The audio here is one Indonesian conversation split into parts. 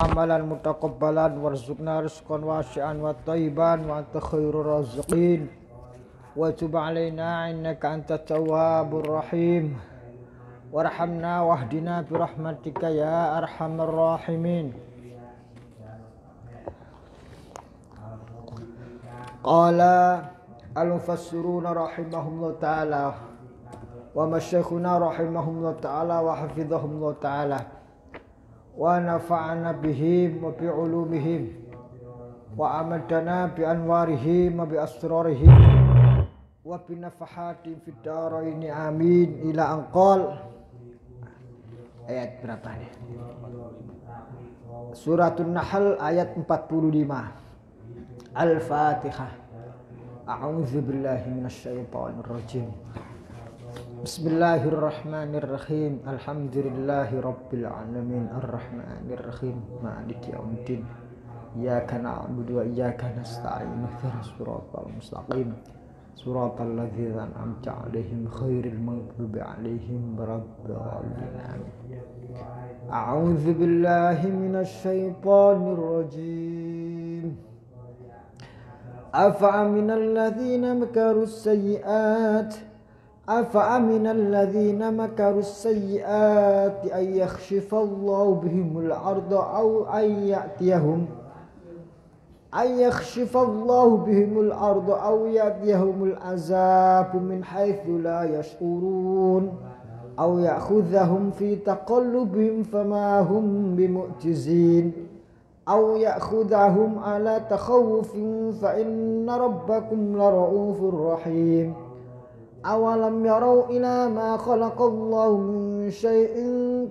amalan mutaqabbalan warzuqna rizqan wasi'an wa thayyiban wa anta khairur raziqin wa tub alaina innaka antat tawwabur rahim warhamna wahdina bi rahmatika ya arhamar rahimin. Qala al-mufassiruna rahimahumullah ta'ala wa masyayikhuna rahimahumullah ta'ala wa hafizahumullah ta'ala wa nafa'ana bihim wa bi'ulumihim wa amadana bi anwarihim wa bi asrarihim wa bi nafahatin fid daraini amin ila anqal. Ayat berapa nih? Suratun Nahl ayat 45. Al-Fatihah. A'udzu billahi minasyaitonir rajim. Bismillahirrahmanirrahim. Alhamdulillahi rabbil alamin arrahmanir rahim maliki yaumiddin. Iyyaka na'budu wa iyyaka nasta'in ihdinas siratal mustaqim. Siratal ladzina an'amta 'alaihim ghairil maghdubi 'alaihim waladdallin. A'udzu billahi minasyaitonir rajim. Afa'aminal ladzina makarus sayyi'at أفأمن الذين مكروا السيئات أن يخسف الله بهم الأرض أو أن يأتيهم العذاب من حيث لا يشعرون أو يأخذهم في تقلبهم فما هم بمعجزين أو يأخذهم على تخوف فإن ربكم لرؤوف رحيم أولم يروا إلى ما خلق الله من شيء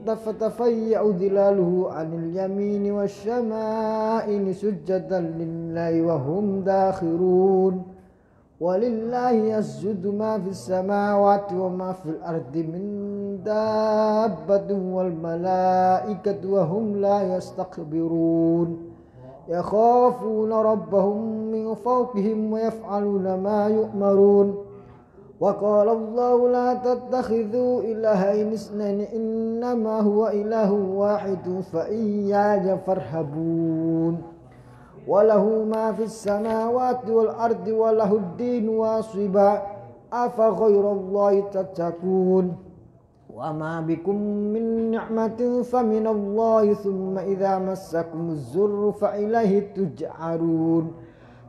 تفتفيأ ظلاله عن اليمين والشمائل سجدا لله وهم داخرون ولله يسجد ما في السماوات وما في الأرض من دابة والملائكة وهم لا يستكبرون يخافون ربهم من فوقهم ويفعلون ما يؤمرون وقال الله لا تتخذوا إلهين اثنين إنما هو إله واحد فإياي فارهبون وله ما في السماوات والأرض وله الدين واصبا أفغير الله تتقون وما بكم من نعمة فمن الله ثم إذا مسكم الضر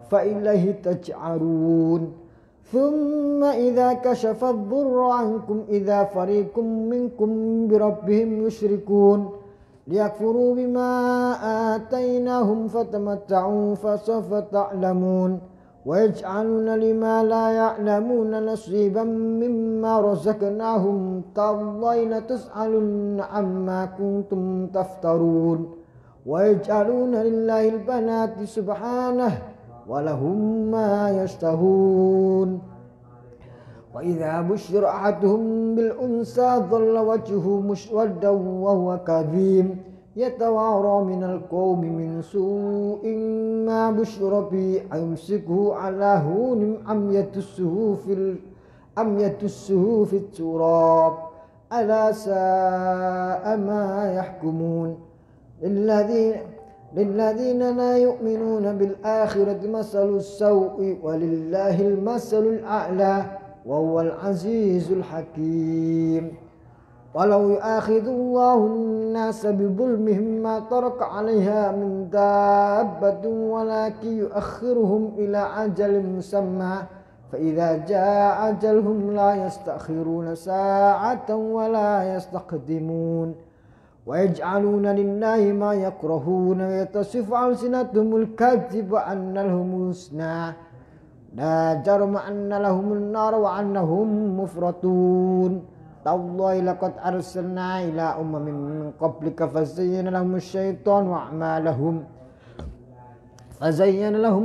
فإليه تجأرون ثم إذا كشف الضر عنكم إذا فريق منكم بربهم يشركون ليكفروا بما آتيناهم فتمتعوا فسوف تعلمون ويجعلون لما لا يعلمون نصيبا مما رزقناهم تالله لتسألن عما كنتم تفترون ويجعلون لله البنات سبحانه ولهم ما يشتهون وإذا بشر أحدهم بالأنثى ظل وجهه مسودا وهو كظيم يتوارى من القوم من سوء ما بشر به أيمسكه على هون أم يدسه في التراب ألا ساء ما يحكمون للذين لا يؤمنون بالآخرة مثل السوء ولله المثل الأعلى وهو العزيز الحكيم ولو يؤاخذ الله الناس بظلمهم ما ترك عليها من دابة ولكن يؤخرهم إلى أجل مسمى فإذا جاء أجلهم لا يستأخرون ساعة ولا يستقدمون ويجعلون لله ما يكرهون ويتصف ألسنتهم الكذب وأن لهم الحسنى لا جرم أن لهم النار وأنهم مفرطون تالله لقد أرسلنا إلى أمم من قبلك فزين لهم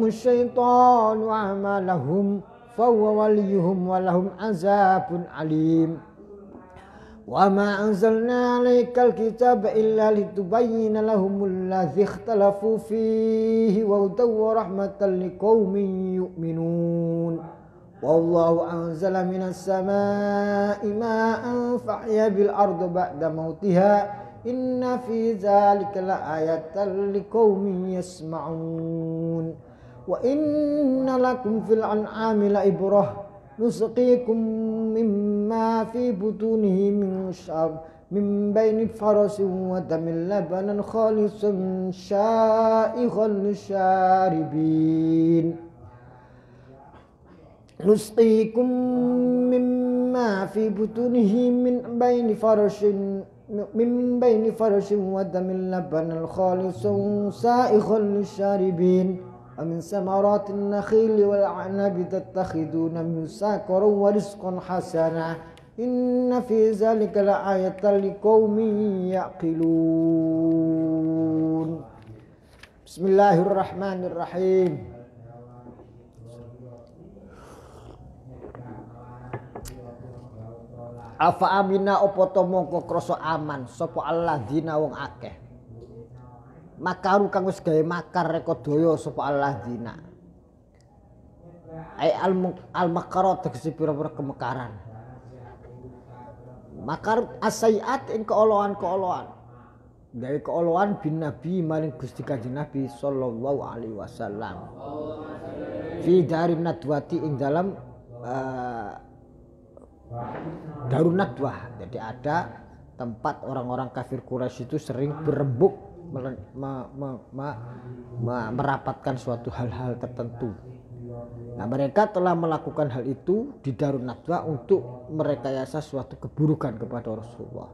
الشيطان وأعمالهم فهو وليهم ولهم عذاب عليم وما أنزلنا عليك الكتاب إلا لتبين لهم الذي اختلفوا فيه وهدى ورحمة لقوم يؤمنون والله أنزل من السماء ماء فأحيا بالأرض بعد موتها inna fi dzalika laayatan liqaumin yasma'un wa inna lakum fil an'ami la'ibrah nusqikum mimma fi butunihi min baini farasin wa damin labanan khalisan sya'iqan lisyaribin nusqikum mimma fi butunihi min baini farasin wa damin labanan khalisan sya'iqan lisyaribin ومن ثمرات النخيل والعنب تتخذون من سكرا ورزقا حسنا إن في ذلك لآية لقوم يعقلون بسم الله الرحمن الرحيم Afa amina opo to mongko krasa aman sapa alladzina wong akeh makaru kang wis gawe makar reka daya sapa alladzina ai al makarat tegese pira-pira kemekaran makar asaiat ing keolohan-keolohan gawe keolohan bin nabi maring Gusti Kanjeng Nabi sallallahu alaihi wasallam fi darin nadwati ing dalam darun nadwah. Jadi ada tempat orang-orang kafir Quraisy itu sering berembuk merapatkan suatu hal-hal tertentu. Nah, mereka telah melakukan hal itu di Darun Nadwa untuk merekayasa suatu keburukan kepada Rasulullah.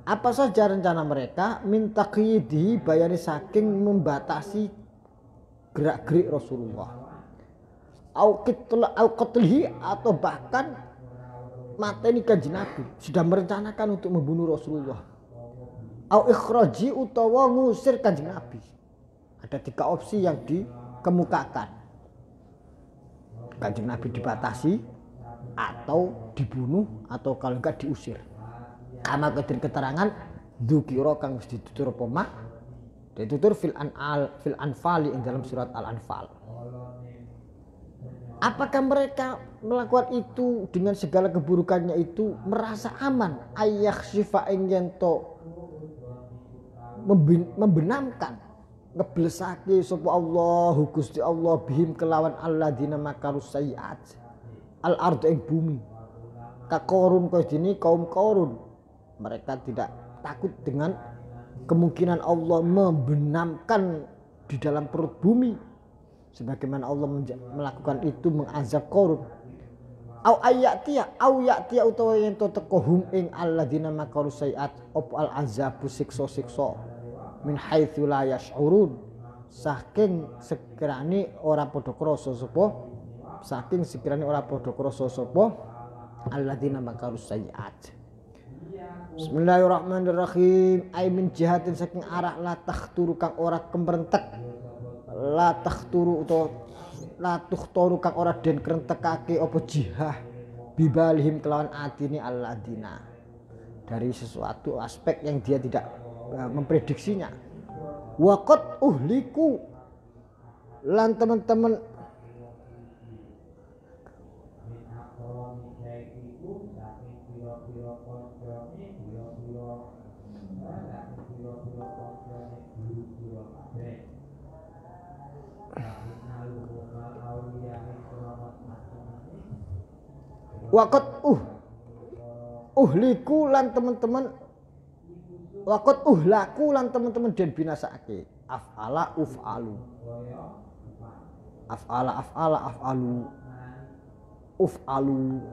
Apa saja rencana mereka? Minta qiyidi bayani saking membatasi gerak-gerik Rasulullah. Au qatlihi atau bahkan mateni Kanjeng Nabi. Sudah merencanakan untuk membunuh Rasulullah. Au ikhraji utawa ngusir Kanjeng Nabi. Ada 3 opsi yang dikemukakan. Kanjeng Nabi dibatasi atau dibunuh atau kalau enggak diusir. Kama keterangan dzukira kang wis ditutur apa mak? Ditutur fil anfal ing dalam surat Al-Anfal. Apakah mereka melakukan itu dengan segala keburukannya itu merasa aman? Ayakhshifa ing yento membenamkan ngeblesake sapa Allah Gusti Allah bihim kelawan alladzina makarus sayiat al ardu ing bumi ka Qarun kaya dene kaum Qarun mereka tidak takut dengan kemungkinan Allah membenamkan di dalam perut bumi sebagaimana Allah melakukan itu mengazab Qarun au ya'tiya utawa yen to teko hum ing alladzina makarus sayiat op al azabu siksa min haitsu la yash'urun saking sekirane ora padha krasa sapa alladzina makarus sayiat. Bismillahirrahmanirrahim. Ai min jihatin saking arah la takhturu kang ora kemrentek la tukhtaru kang ora den krentekake apa jihah bibalihim kelawan atine alladzina dari sesuatu aspek yang dia tidak memprediksinya. Waqat uhliku lan teman-teman waqat uhliku lan teman-teman waqat uhlaku lan teman-teman den binasaake af'ala uf'alu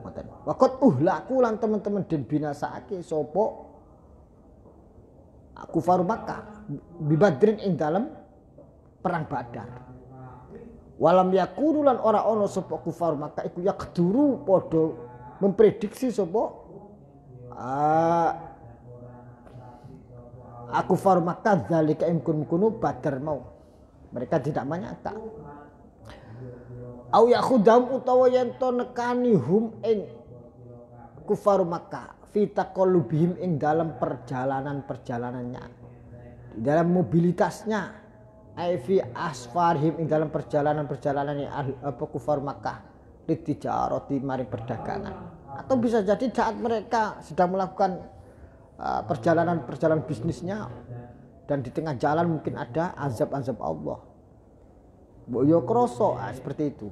ngoten waqat uhlaku lan teman-teman den binasaake sapa kufar Makkah bibadrin ing dalem perang Badar walam yakunu lan ora ana sapa kufar Makkah iku yakduru padha memprediksi sapa aku far Makkah zalika imkun Badar mau mereka tidak menyangka au yakhudam utawa yen to nekani hum ing kufar Makkah fi taqallubihim ing dalam perjalanannya di dalam mobilitasnya ai fi asfarhim ing dalam perjalanan kufar Makkah litijarati mari perdagangan atau bisa jadi saat mereka sedang melakukan perjalanan bisnisnya, dan di tengah jalan mungkin ada azab-azab Allah. Mbok yo kroso, seperti itu.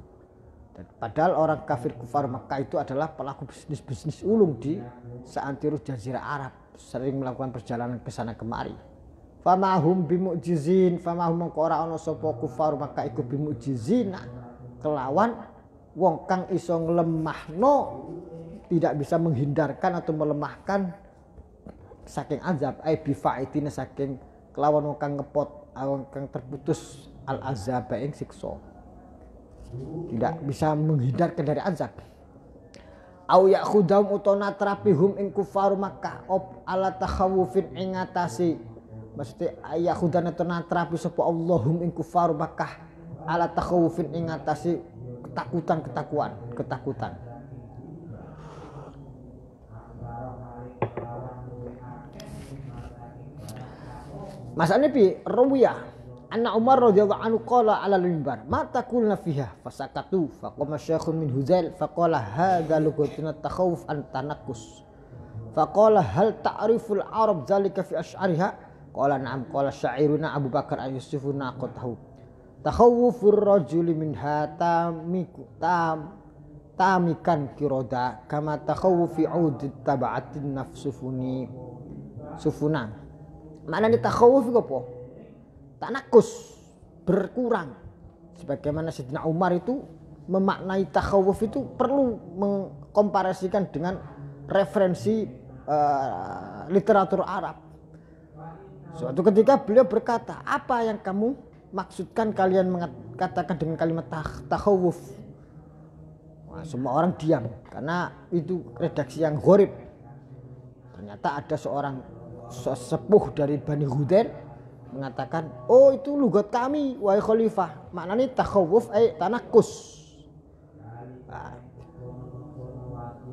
Dan padahal orang kafir kufar Makkah itu adalah pelaku bisnis ulung di seantero jazirah Arab, sering melakukan perjalanan ke sana kemari. Famahum bimu'jizin, famahum mengko ora ana sapa kufar Makkah iku bimu'jizina, kelawan wong kang iso nglemahno, tidak bisa menghindarkan atau melemahkan saking azab, ai bifaitina saking kelawan wong kang ngepot, wong kang terputus al azab ing siksa, tidak bisa menghindarkan dari azab. Au yakhudam utona terapihum ing kufar Makkah op ala takhawufin ing atasi, maksudnya yakhudana utona terapi sapa Allahum ing kufar Makkah ala takhawufin ing atasi ketakutan. Masalahnya bi Rawiyah anna Umar radhiyallahu anhu qala 'ala al-mimbar ma taquluna fiha fasakatu faqama syekhun min Huzail faqala hadza lugatuna takhawuf an tanakkus faqala hal ta'riful arab zalika fi asy'ariha qala na'am qala syairuna Abu Bakar Yusufuna qatahu takhawufur rajuli min hatamiku tamikan kiroda kama takhawufi 'udit taba'atin sufuna. Maknanya takhawuf itu apa? Tanakus, berkurang. Sebagaimana Sayyidina Umar itu memaknai takhawuf itu perlu mengkomparasikan dengan referensi literatur Arab. Suatu ketika beliau berkata, apa yang kamu maksudkan kalian mengatakan dengan kalimat takhawuf? Nah, semua orang diam karena itu redaksi yang gharib. Ternyata ada seorang sepuh dari Bani Hudair mengatakan, oh itu lugat kami wahai khalifah, maknanya takhawuf tanakus.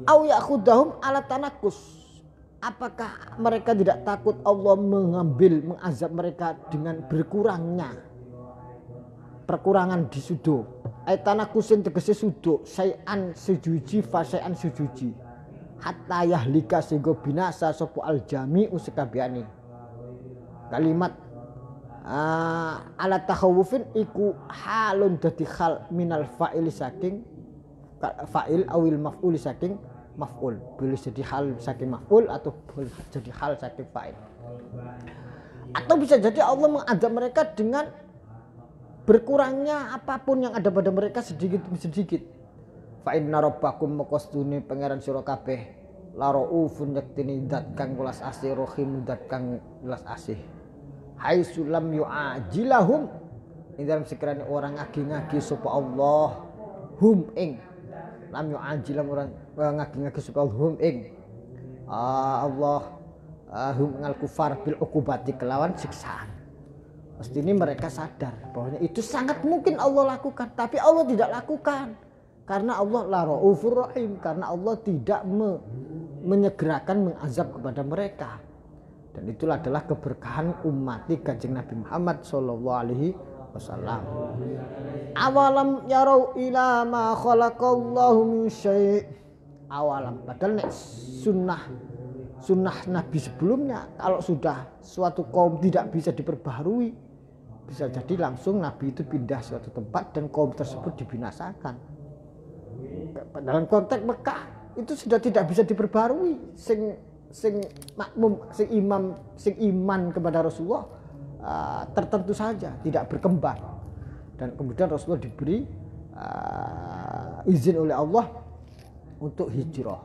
Au yakhudahum ala tanakus, apakah mereka tidak takut Allah mengazab mereka dengan perkurangan di sudo. Tanakusin tegese sudo sayan sujuji fasayan sujuji hatta yahlika sehingga binasa sapa al-jami'u sekabehane. Kalimat ala takhawufin iku halun dadi hal minal fa'il saking fa'il awil maf'ul saking maf'ul. Boleh jadi hal saking maf'ul atau boleh jadi hal saking fa'il. Atau bisa jadi Allah mengazab mereka dengan berkurangnya apapun yang ada pada mereka sedikit demi sedikit. Fa inna rabbakum maqastune pangeran sira kabeh la raufun yaktini dat kang welas asih rahim dat kang welas asih. Hai sulam yu'ajilahum ing dalam sekiranya orang ngagi-ngagi sapa Allah hum ing lam yu'ajilam orang ngagi-ngagi sapa hum ing Allah hum ngal kufar bil uqubati kelawan siksaan. Pasti ini mereka sadar bahwa itu sangat mungkin Allah lakukan, tapi Allah tidak lakukan. Karena Allah la raufur rahim, karena Allah tidak menyegerakan mengazab kepada mereka. Dan itulah adalah keberkahan umat Kanjeng Nabi Muhammad sallallahu alaihi wasallam. Awalam yarau ila ma khalaqallahu min syai'. Awalam, padahal nek sunnah Nabi sebelumnya kalau sudah suatu kaum tidak bisa diperbaharui, bisa jadi langsung Nabi itu pindah suatu tempat dan kaum tersebut dibinasakan. Dalam konteks Mekah itu sudah tidak bisa diperbarui, sing makmum, sing iman kepada Rasulullah tertentu saja tidak berkembang, dan kemudian Rasulullah diberi izin oleh Allah untuk hijrah.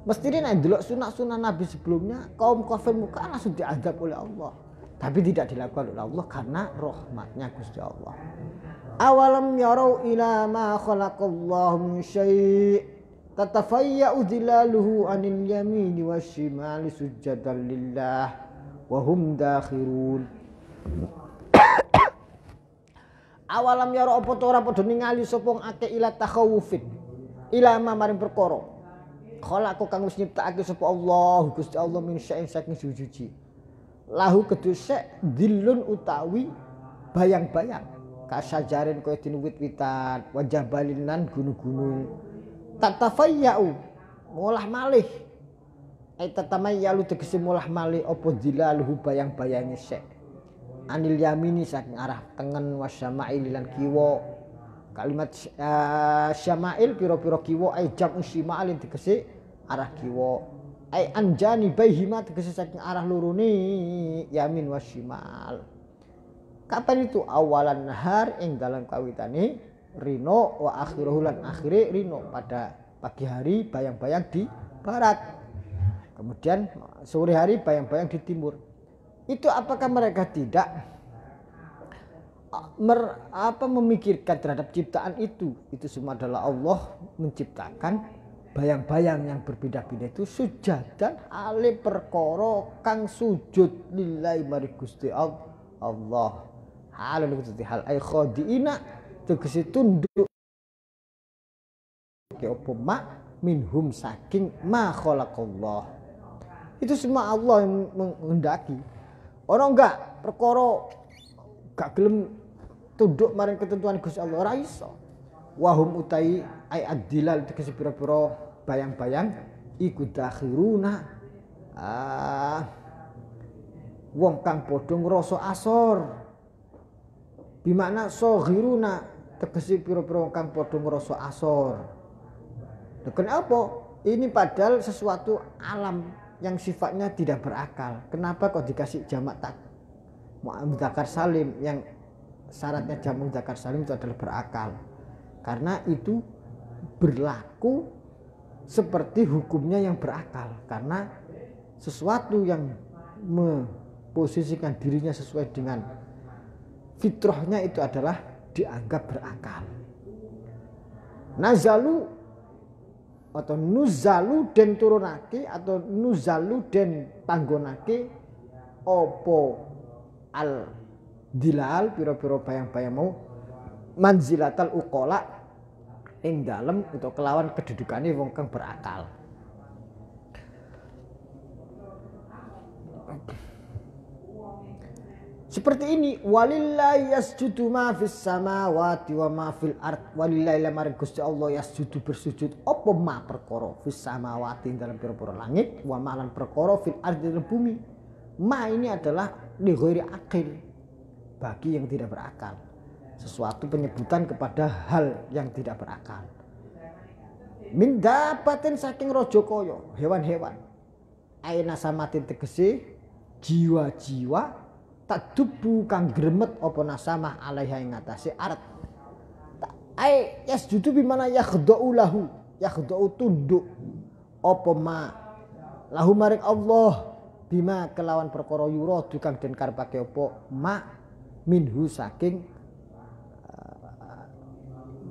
Mestinya nek ndelok sunah-sunah Nabi sebelumnya kaum kafir Mekah langsung diazab oleh Allah, tapi tidak dilakukan oleh Allah karena rahmatnya Gusti Allah. Awalam yarau ila ma khalaqallahu min syai' tatafayya'u zilaluhu 'anil yamini wasyimali sujadan lillah wa hum dakhirun. Awalam yarau apa to ora padha ningali sapa akeh ila takhawufin ila ma maring perkara khalaqo kang wis nyiptakake sapa Allah Gusti Allah min syai' saking suci lahu kedusek dhillun utawi bayang-bayang kasajarin koyo dene wit-witan wajah balinan gunung-gunung tatafayyau ngolah malih tamayyalu tegese mulah malih apa dilaluhu bayang-bayange sek anil yamini saking arah tengen wasyama'il lan kiwa. Kalimat syama'il pira-pira kiwa ai jam'u shimalin tegese arah kiwa. Ai anjani baihima tegese saking arah lurune yamin wasyimal. Kapan itu? Awalan nahar ing dalam kawitane rino wa akhiruhu lan akhire rino, pada pagi hari bayang-bayang di barat. Kemudian sore hari bayang-bayang di timur. Itu apakah mereka tidak memikirkan terhadap ciptaan itu? Itu semua adalah Allah menciptakan bayang-bayang yang berbeda-beda itu sujadan ale perkara kang sujud lillahi mari Gusti Allah. Halun kudu hal ai khadiina tegese tunduk ke opo ma minhum saking ma khalaqallah. Itu semua Allah yang menghendaki. Orang enggak perkara gak gelem tunduk maring ketentuan Gusti Allah ora iso. Wahum utai ai adilal tegese pira-pira bayang-bayang iku dakhiruna wong kang padha ngrasa asor. Bimakna soghiruna tegese pira-pira wong kang padha ngrasa asor. Kenapa? Ini padahal sesuatu alam yang sifatnya tidak berakal. Kenapa kok dikasih jamak tak mudzakkar salim yang syaratnya jamak mudzakkar salim itu adalah berakal? Karena itu berlaku seperti hukumnya yang berakal. Karena sesuatu yang memposisikan dirinya sesuai dengan fitrahnya itu adalah dianggap berakal. Nazalu atau nuzalu den turunake atau nuzalu den panggonake opo al dilal pira-pira bayang-bayang mau manzilatal uqala ing dalem utawa kelawan kedudukane wong kang berakal. Seperti ini, walillahi yasjudu ma fis samawati wa ma fil ard. Walillahi lamar Gusti Allah yasjudu bersujud apa ma perkara fis samawati dalam pira-pira langit, wa ma lan perkara fil ard dalam bumi. Ma ini adalah li ghairi aqil, bagi yang tidak berakal. Sesuatu penyebutan kepada hal yang tidak berakal. Min dapatin saking raja kaya, hewan-hewan. Aina samatin tegese jiwa-jiwa tak dubu kang gremet apa nasamah alaiha ing atase arat. Ai yasjudu bimana yakhda'u lahu, yakhda'u tunduk apa ma lahu maring Allah bima kelawan perkara yuradu kang den karepake apa ma minhu saking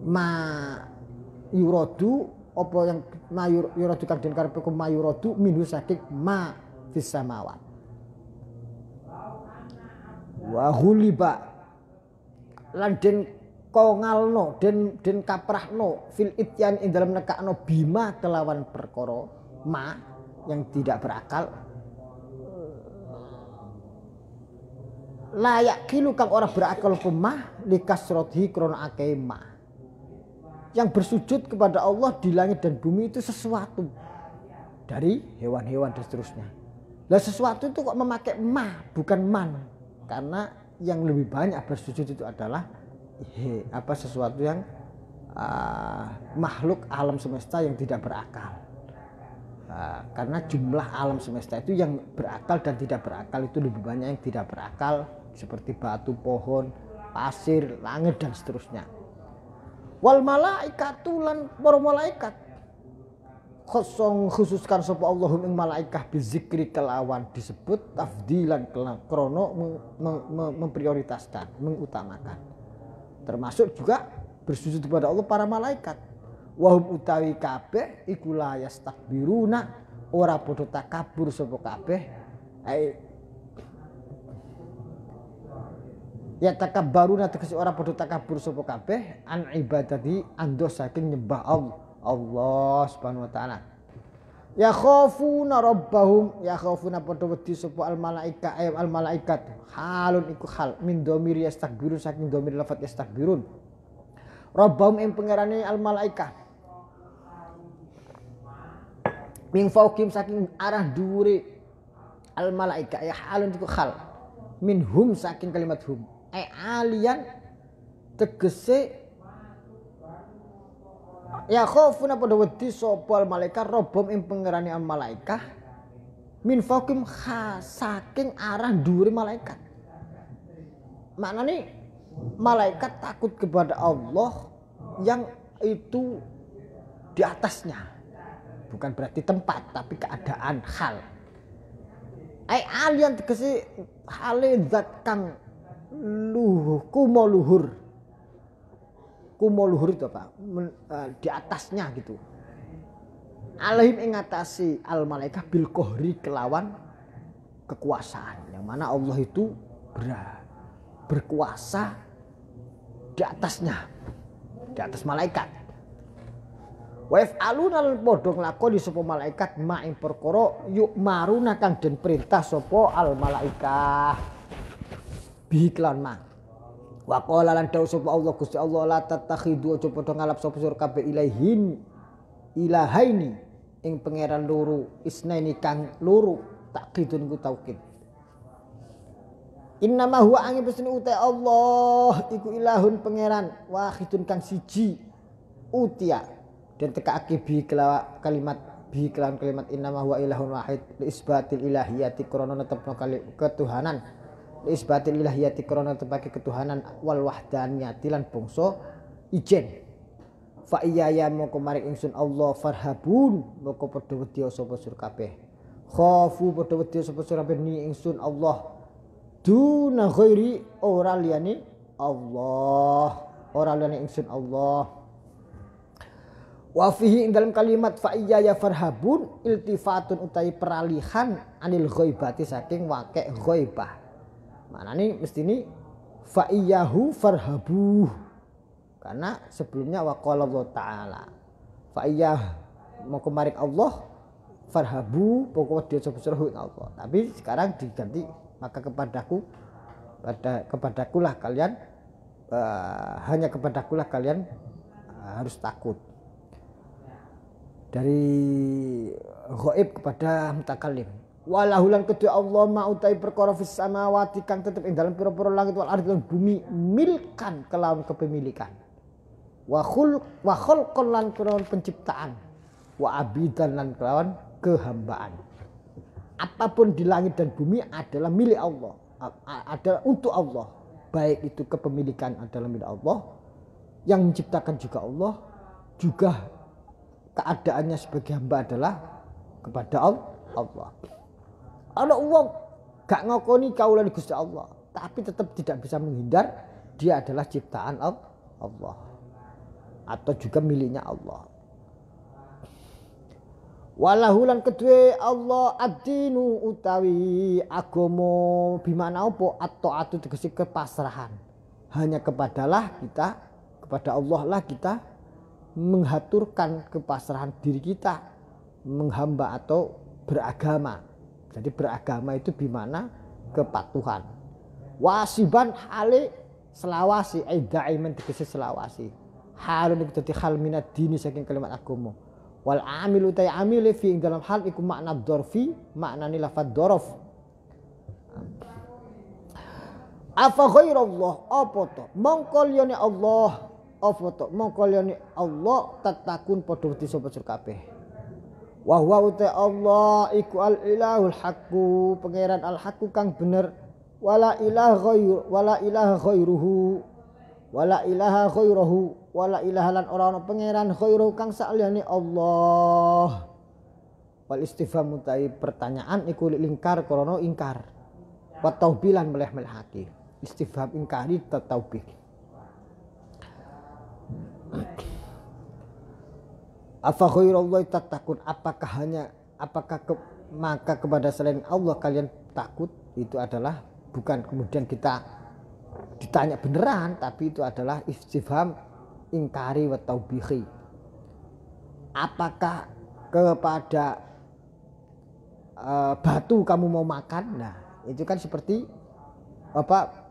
ma yuradu apa yang ma yuradu kang den karepake ma yuradu minhu saking ma fis samawat. Wa ghuliba lan den kongalno den kaprahno fil ityan ing dalem nekakno bima kelawan perkara ma yang tidak berakal layak kilu kang ora berakal pemah likasrothi krona akeh ma. Yang bersujud kepada Allah di langit dan bumi itu sesuatu dari hewan-hewan dan seterusnya. Lah sesuatu itu kok memakai ma bukan man. Karena yang lebih banyak bersujud itu adalah sesuatu yang makhluk alam semesta yang tidak berakal. Karena jumlah alam semesta itu yang berakal dan tidak berakal itu lebih banyak yang tidak berakal seperti batu, pohon, pasir, langit dan seterusnya. Wal malaikatu lan para malaikat kosong khususkan sapa Allahum ing malaikah bizikri kelawan disebut tafdilan krono memprioritaskan, mengutamakan. Termasuk juga bersujud kepada Allah para malaikat. Wahum utawi kabeh iku la yastakbiruna ora padha takabur sapa kabeh. Ya takabbaruna tegese ora padha takabur sapa kabeh an ibadati ando saking nyembah Allah Subhanahu wa taala. Ya khafuna rabbahum, ya khafuna padha wedi sapa al malaika al malaikat halun iku hal min dhamir yastakbirun saking dhamir lafat yastakbirun. Rabbahum ing pangerane al malaika Min fauqim saking arah dhuwure al malaika ya halun iku hal minhum saking kalimat hum alian tegese ya khaufuna padha wedi sapa malaikat robom ing pangerane malaikah min fauqim saking arah dhuwure malaikat. Maknane malaikat takut kepada Allah yang itu di atasnya. Bukan berarti tempat tapi keadaan hal. Alian tegese hale zat kang kumo luhur itu apa? Di atasnya gitu. Alaihim ing ngatasi al malaikah bil qahri kelawan kekuasaan. Yang mana Allah itu berkuasa di atasnya. Di atas malaikat. Wa yaf'aluna al padha nglakoni sapa malaikat ma ing perkara yuk maruna kang den perintah sapa al malaikah. Bi iklan ma. Wa qala lan dawuh sapa Allah Gusti Allah la tatakhidu aja padha ngalap sapa sira kabeh ilahaini ing pangeran loro isnaini kang loro takhidun ku taukid. Innama huwa angin pesene utai Allah iku ilahun pangeran wahidun kang siji utia dan tekake bi kalimat innama huwa ilahun wahid li isbatil ilahiyati krana netepno ketuhanan li isbatil ilahiyati krana netepake ketuhanan wal wahdaniyati lan bangsa ijen. Fa iyaya moko maring ingsun Allah farhabun moko padha wedi sapa sira kabeh khafu padha wedi sapa sira kabeh ni ingsun Allah duna ghairi ora liyane Allah ora liyane ingsun Allah. Wa fihi ing dalam kalimat fa iyaya farhabun iltifatun utai peralihan anil ghaibati saking wake ghaibah. Manane mestine fa iyahu farhabu. Karena sebelumnya waqala Allah taala fa iyyah moko maring Allah farhabu pokok dia sapa Allah. Tapi sekarang diganti maka kepadakulah kalian hanya kepadakulah kalian harus takut. Dari ghaib kepada mutakallim. Walahulan kedua Allah ma'utai perkara fis samawati kang tetep ing dalam pira-pira langit wal ardi lan bumi milkan kelawan kepemilikan. Wa khalqan lan kelawan penciptaan wa abidan lan kelawan kehambaan. Apapun di langit dan bumi adalah milik Allah, adalah untuk Allah. Baik itu kepemilikan adalah milik Allah, yang menciptakan juga Allah, juga keadaannya sebagai hamba adalah kepada Allah. Ana wong gak ngakoni kaulan Gusti Allah, tapi tetap tidak bisa menghindar dia adalah ciptaan Allah. Atau juga miliknya Allah. Walahulan kedue Allah ad-dinu utawi agama bimana apa at-taatu tegese kepasrahan. Hanya kepada Allah lah kita menghaturkan kepasrahan diri kita, menghamba atau beragama. Jadi beragama itu bimana kepatuhan. Wasiban hale selawasi daiman tegese selawasi. Halun iku dadi hal minad dini saking kalimat agama. Wal amilu ta amil fi dalam hal iku makna dzarfi, maknane lafadz dzaraf. Afa ghairallah apa to? Mongko liyane Allah apa to? Mongko liyane Allah tatakun padha wedi sapa sira kabeh. Wa huwa ta Allah iku al ilahul haqqu, pangeran al haqqu kang bener. Wala ilaha ghairuhu wala ilaha lan ora ana pangeran khairu kang saliyane Allah. Wal istifham mutai pertanyaan iku lingkar krana ingkar. Wa taubilan meleh-melehake. Istifham ingkari taubih. Afa ghairallahi tatakun, apakah maka kepada selain Allah kalian takut? Itu adalah bukan kemudian kita ditanya beneran, tapi itu adalah istifham ingkari wa taubihi. Apakah kepada batu kamu mau makan? Nah, itu kan seperti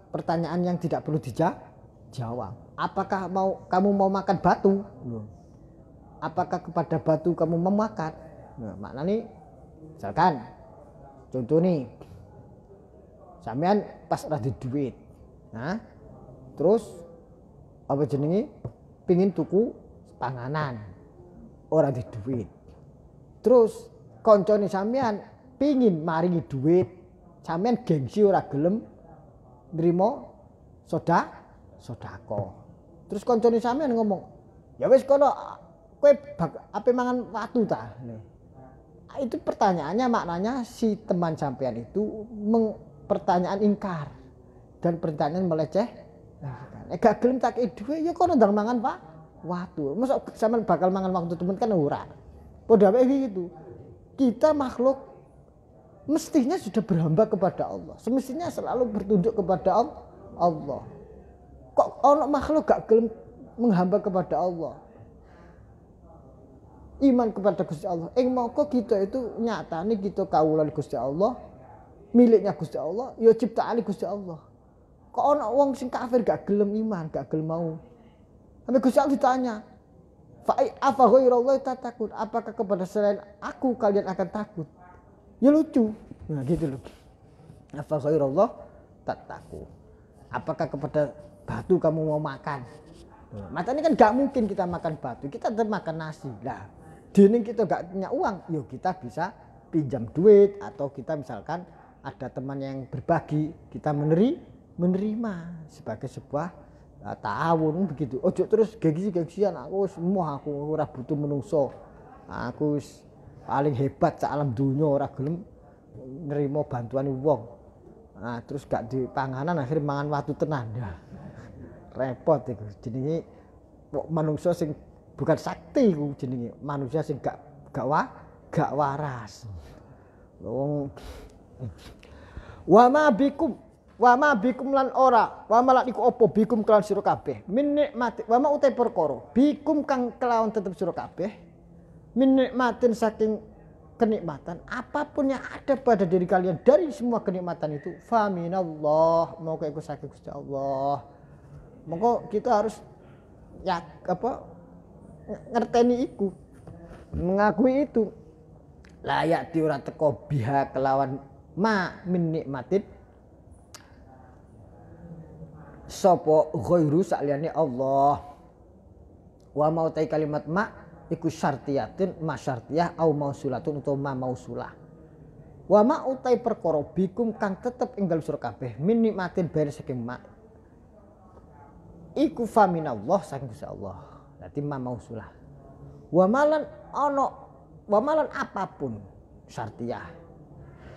pertanyaan yang tidak perlu dijawab. Apakah kamu mau makan batu? Apakah kepada batu kamu mau makan? Nah, maknane misalkan contoh nih sampean pas ora duit. Nah, terus apa jenenge pengin tuku panganan ora duit. Terus koncone sampean pengin maringi duit, sampean gengsi ora gelem nrimo sedekah. Terus koncone sampean ngomong, "Ya wis kono kowe ape mangan watu ta?" Itu pertanyaannya maknanya si teman sampean itu pertanyaan ingkar dan pertanyaan meleceh. Gak gelem tak duwe ya kono ndang mangan Pak watu. Mosok sampean bakal mangan waktu temen kan ora. Padha wae gitu. Kita makhluk mestinya sudah berhamba kepada Allah. Semestinya selalu bertunduk kepada Allah. Kok ono makhluk gak gelem menghamba kepada Allah? Iman kepada Gusti Allah. Moko kita itu nyatane kita kawulan Gusti Allah, miliknya Gusti Allah, ya ciptaane Gusti Allah. Kok ana wong sing kafir gak gelem iman, gak gelem mau. Sampai Gusti Allah ditanya, "Fa afa ghairallahi tatakun?" Apakah kepada selain aku kalian akan takut? Ya lucu. Nah gitu loh. Afa ghairallah tatakun. Apakah kepada batu kamu mau makan? Matanya kan gak mungkin kita makan batu, kita tetap makan nasi. Lah, dening kita gak punya uang, yuk kita bisa pinjam duit atau kita misalkan ada teman yang berbagi, kita menerima sebagai sebuah ta'awun begitu. Ojo terus gengsi-gengsian aku ora butuh menungso. Aku paling hebat sak alam dunya ora gelem nerima bantuan wong. Nah, terus gak di panganan akhirnya mangan watu tenan. Ya. Repot iku. Jenenge manungsa sing bukan sakti ku jenenge, manusia sing gak waras. Wong wa ma bikum lan ora wa ma iku apa bikum kelawan sira kabeh min nikmati wa ma utai perkara bikum kang kelawan tetep sira kabeh min nikmatin saking kenikmatan apapun yang ada pada diri kalian dari semua kenikmatan itu fa minallah moko iku saking Gusti Allah. Moko kita harus ya apa ngerteni iku, mengakui itu. Layak ora teko biha kelawan ma min nikmatin sapa ghairu saliyane Allah. Wa mau tai kalimat ma iku syartiyatin ma syartiyah au mausulatun utawa ma mausulah. Wa ma utai perkara bikum kang tetep ing dalem sira kabeh min nikmatin bare saking ma iku fa minallah saking Gusti Allah. Dadi ma mausulah. Wa malan apapun syartiyah.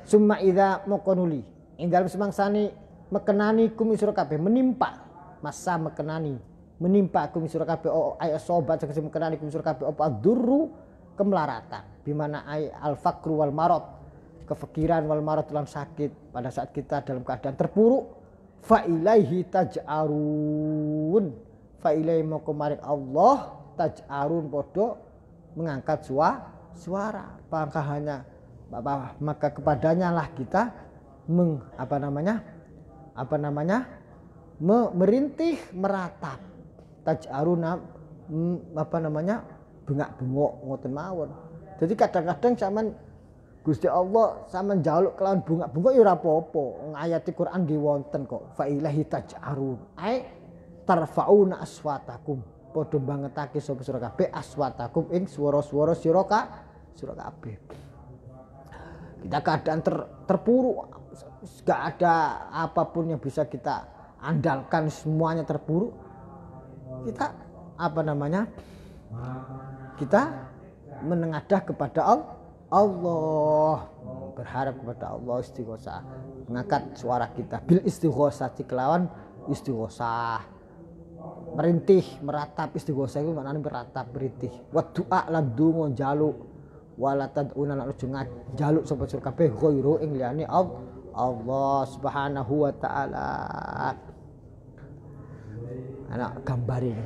Summa idza maqanuli ing dalem semangsane mekenani kum sira kabeh menimpa masa mekenani menimpa kum sira kabeh ay sobat sagese mekenani kum sira kabeh apa durru kemelaratan bimana ay al faqru wal marad kefikiran wal marad lan sakit pada saat kita dalam keadaan terpuruk fa ilaihi taj'arun fa ilaihi moko maring Allah taj'arun podo mengangkat suara pangkahannya maka kepadanya lah kita merintih meratap taj'aruna bengak-bengok ngoten mawon. Jadi kadang-kadang sampean Gusti Allah sampean njaluk kelawan bengak-bengok ya ora apa-apa. Ayat Quran nggih wonten kok. Fa ilahi taj'arun. Ai tarfauna aswatakum. Padha bangetake sapa sira kabeh aswatakum ing swara-swara sira kabeh. Kita keadaan terpuruk, gak ada apapun yang bisa kita andalkan, semuanya terpuruk. Kita kita menengadah kepada Allah, berharap kepada Allah, istighosah, mengangkat suara kita bil istighosah kelawan istighosah, merintih meratap. Istighosah itu maknanya meratap merintih wa du'a lan donga njaluk wala tad'una lan njaluk sapa sira kabeh ghairu ing liyane Allah Subhanahu wa taala. Anak gambar ini.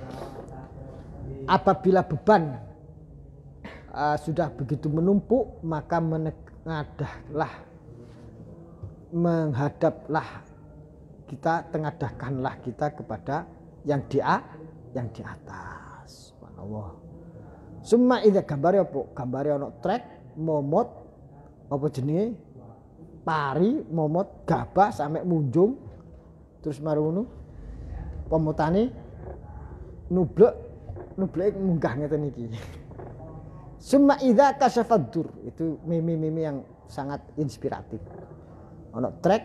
Apabila beban sudah begitu menumpuk maka menghadaplah kita, tengadahkanlah kita kepada yang di atas. Subhanallah. Summa idza gambare apa? Gambare ana trek momot apa jenenge pari momot gabah sampai munjung terus mari ngono pemotane nublek munggah ngeten iki. Summa idza kasyafadur itu meme-meme yang sangat inspiratif. Ono trek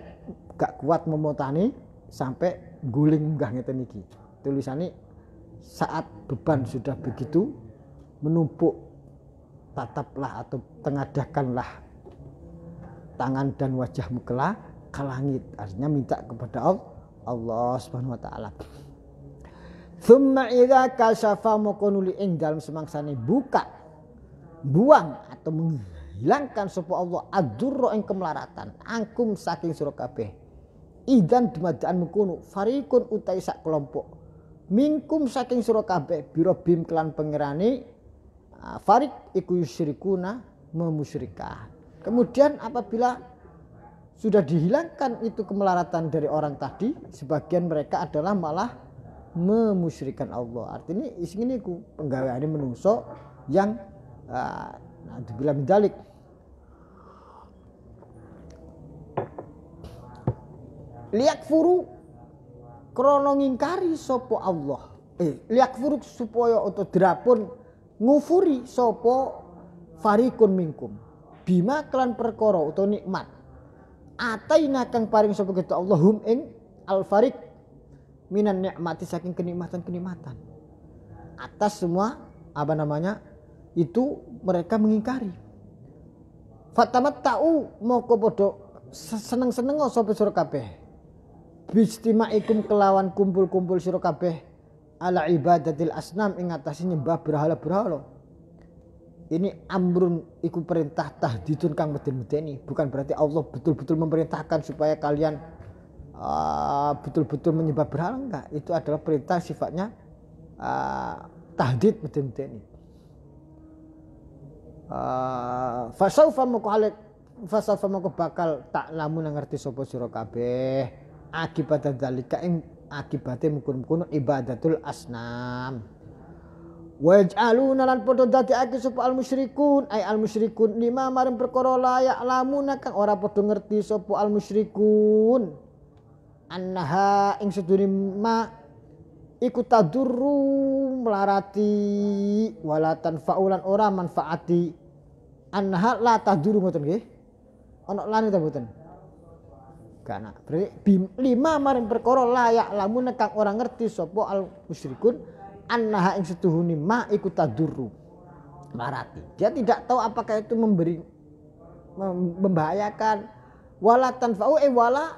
gak kuat memotane sampai guling munggah ngeten iki. Tulisannya saat beban sudah begitu menumpuk tataplah atau tengadahkanlah tangan dan wajahmu ke langit, artinya minta kepada Allah Subhanahu wa taala. Tsumma idza kasyafa makunuli ing dalem semangsane buka buang atau menghilangkan sapa Allah ad-durra ing kemelaratan angkum saking sira kabeh. Idan dumadaan mengkono farikun utai sak kelompok minkum saking sira kabeh biro bim kelan pangerane farik iku yusyrikuna memusyrikah. Kemudian apabila sudah dihilangkan itu kemelaratan dari orang tadi, sebagian mereka adalah malah memusyrikan Allah. Artinya isine iku penggaweane menungso yang dibilang medalik. Liyakfuru krana ngingkari sapa Allah. Liyakfuru supaya utawa drapun ngufuri sapa farikun minkum. Bima kelan perkara utawa nikmat. Ataina kang paring sapa kita Allahum ing al-farik minan nikmati saking kenikmatan-kenikmatan. Atas semua itu mereka mengingkari. Fatamatta'u moko padha seneng-seneng sapa sira kabeh. Bistimaikum kelawan kumpul-kumpul sira kabeh ala ibadatil asnam ing atase nyembah berhala-berhala. Ini amrun iku perintah tahdidun kang meden-medeni, bukan berarti Allah betul-betul memerintahkan supaya kalian betul-betul menyembah berhala, enggak. Itu adalah perintah sifatnya tahdid meden-medeni. Fasaufa moko bakal tak lamun ngerti sapa sira kabeh akibat dzalika ing akibate mukun-mukun ibadatul asnam. Waj'aluna lan padha dadekake sapa al-musyrikun ay al-musyrikun lima maring perkara layak lamuna kang ora padha ngerti sapa al-musyrikun annaha ing sedune ma iku tadurru melarati walatan faulan ora manfaati annaha la tadurru ngoten nggih ana lane ta mboten kana berarti lima maring perkara layak lamuna kang ora ngerti sapa al-musyrikun annaha ing setuhuni ma iku tadurru marati. Dia tidak tahu apakah itu membahayakan wala tanfa'u wala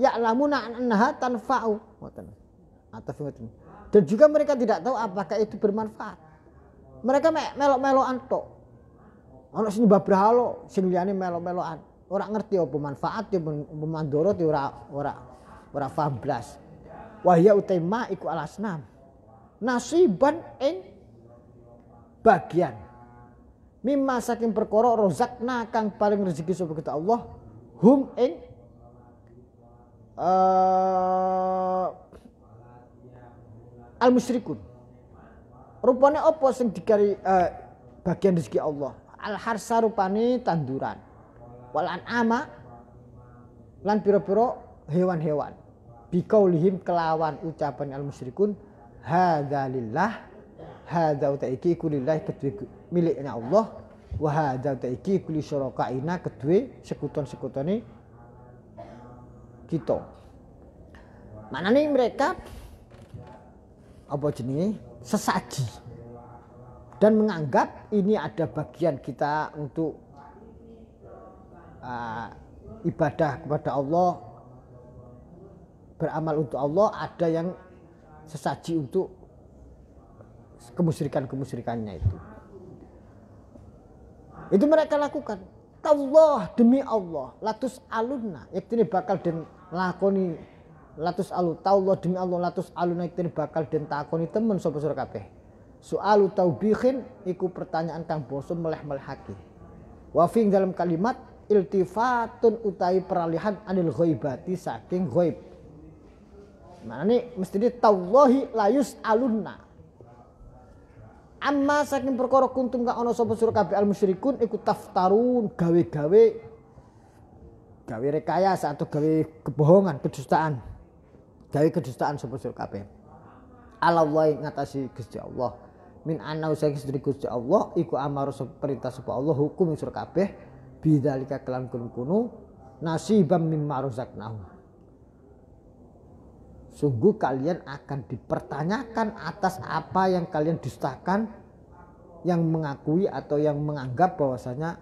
ya'lamuna annaha tanfa'u. Dan juga mereka tidak tahu apakah itu bermanfaat. Mereka melok-melokan tok. Ana sing nyembah berhala, sing liyane melok-melokan. Ora ngerti apa manfaat ya mandorot ya ora paham blas. Wa ya utama iku alasnam. Nasiban ing bagian mimma saking perkara rozakna kang paling rezeki sapa kita Allah hum ing al musyrikun rupane apa sing dikari bagian rezeki Allah al harsa rupane tanduran wal an'ama lan pira-pira hewan-hewan bikaulihim kelawan ucapan al musyrikun hadza lillah hadza utaiki kulillah kedue miliknya Allah wa hadza utaiki kuli syarakaina kedue sekuton-sekutone kita. Manane mereka apa jenenge sesaji dan menganggap ini ada bagian kita untuk ibadah kepada Allah, beramal untuk Allah, ada yang sesaji untuk kemusyrikannya itu. Itu mereka lakukan. Allah demi Allah, latus alunna, yaktine bakal den lakoni latus alu. Allah demi Allah latus alunna yaktine bakal den takoni temen sapa sira kabeh. Soalu taubihin iku pertanyaan kang basa meleh-melehake. Wa fi dalam kalimat iltifatun utai peralihan anil ghaibati saking ghaib. Mana nih mesti tallahi layus alunna. Amma saking perkara kuntum kang ana sapa sira kabeh al musyrikun iku taftarun gawe-gawe rekayasa atau gawe kebohongan, kedustaan. Gawe kedustaan sapa sira kabeh. Allah ngatasi Gusti Allah. Min anna usai Gusti Allah iku amar perintah sapa Allah hukum sira kabeh bidzalika kelan kunu nasibam mimma razaqnahu. Sungguh kalian akan dipertanyakan atas apa yang kalian dustakan, yang mengakui atau yang menganggap bahwasanya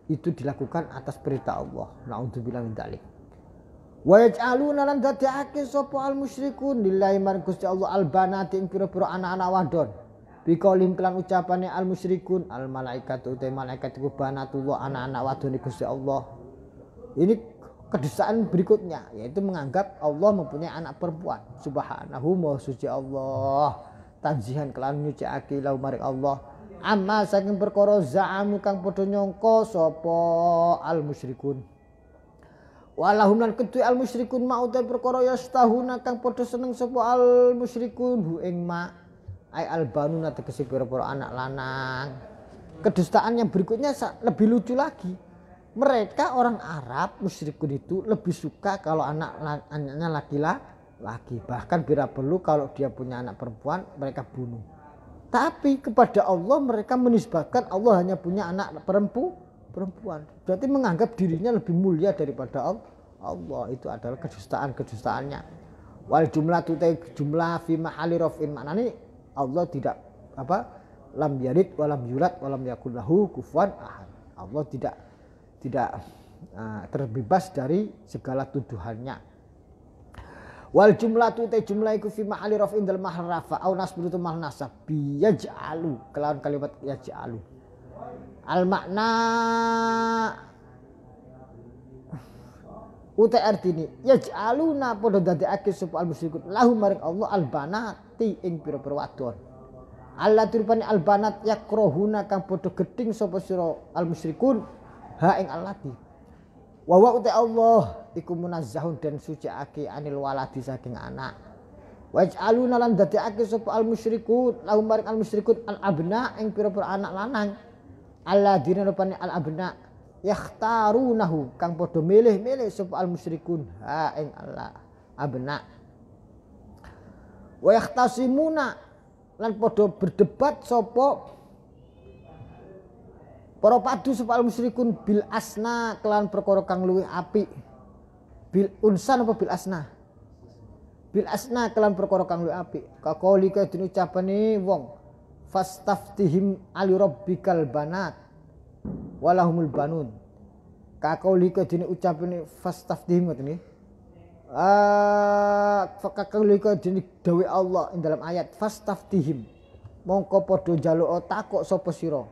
itu dilakukan atas perintah Allah. Na'udzubillah min dzalik. Wa yaj'aluna lan dadekake sapa al musyrikun lillahi maring Gusti Allah al banati ing pira-pira anak-anak wadon. Biqaulim kelan ucapane al musyrikun al malaikatu te malaikat iku banatullah anak-anak wadon Gusti Allah. Ini kedustaan berikutnya yaitu menganggap Allah mempunyai anak perempuan. Subhanahu wa suci Allah. Tanzihan kelan nyucikake lahu maring Allah. Amma saking perkara za'amu kang padha nyangka sapa al musyrikun. Walahum lan kedue al musyrikun mau te perkara yastahuna kang padha seneng sapa al musyrikun hu ing ma ai al banuna tegese pira-pira anak lanang. Kedustaan yang berikutnya lebih lucu lagi. Mereka orang Arab musyrikun itu lebih suka kalau anaknya laki-laki. Bahkan bila perlu kalau dia punya anak perempuan mereka bunuh. Tapi kepada Allah mereka menisbatkan Allah hanya punya anak perempuan. Berarti menganggap dirinya lebih mulia daripada Allah. Itu adalah kedustaannya. Wal jumlah tutai jumlah fi mahali raf'in maknanya Allah tidak lam yalid walam yulad walam yakul lahu kufuwan ahad. Allah tidak terbebas dari segala tuduhannya. Wal jumlatu ta jumlah iku fi mahali raf'in dal mahal rafa au nasbu tu mahal nasab bi yaj'alu kelawan kalimat yaj'alu. Al makna uta artini yaj'aluna padha dadekake sapa al musyrikun lahu maring Allah al banati ing pira-pira wadon. Allah turpani al banat yakrohuna kang padha gedhing sapa sira al musyrikun ha ing allati wa wa uta Allah iku munazzahun dan suciake anil waladi saking anak waj'aluna lan dadekake sapa al musyrikun lahum maring al musyrikun al abna ing pira-pira anak lanang alladzina rupane al abna yakhtarunahu kang padha milih-milih sapa al musyrikun ha ing Allah abna wa yakhtasimuna lan padha berdebat sapa para padu sapa al musyrikun bil asna kelan perkara kang luwih apik. Bil unsan apa bil asna? Bil asna kelan perkara kang luwih apik. Kakoli ka den ucapane wong fastaftihim ali rabbikal banat walahumul banun. Kakoli ka den ucapane fastaftihim ngoten nggih. Kakoli ka den dawuh Allah ing dalam ayat fastaftihim. Mongko padha njaluk takok sapa sira.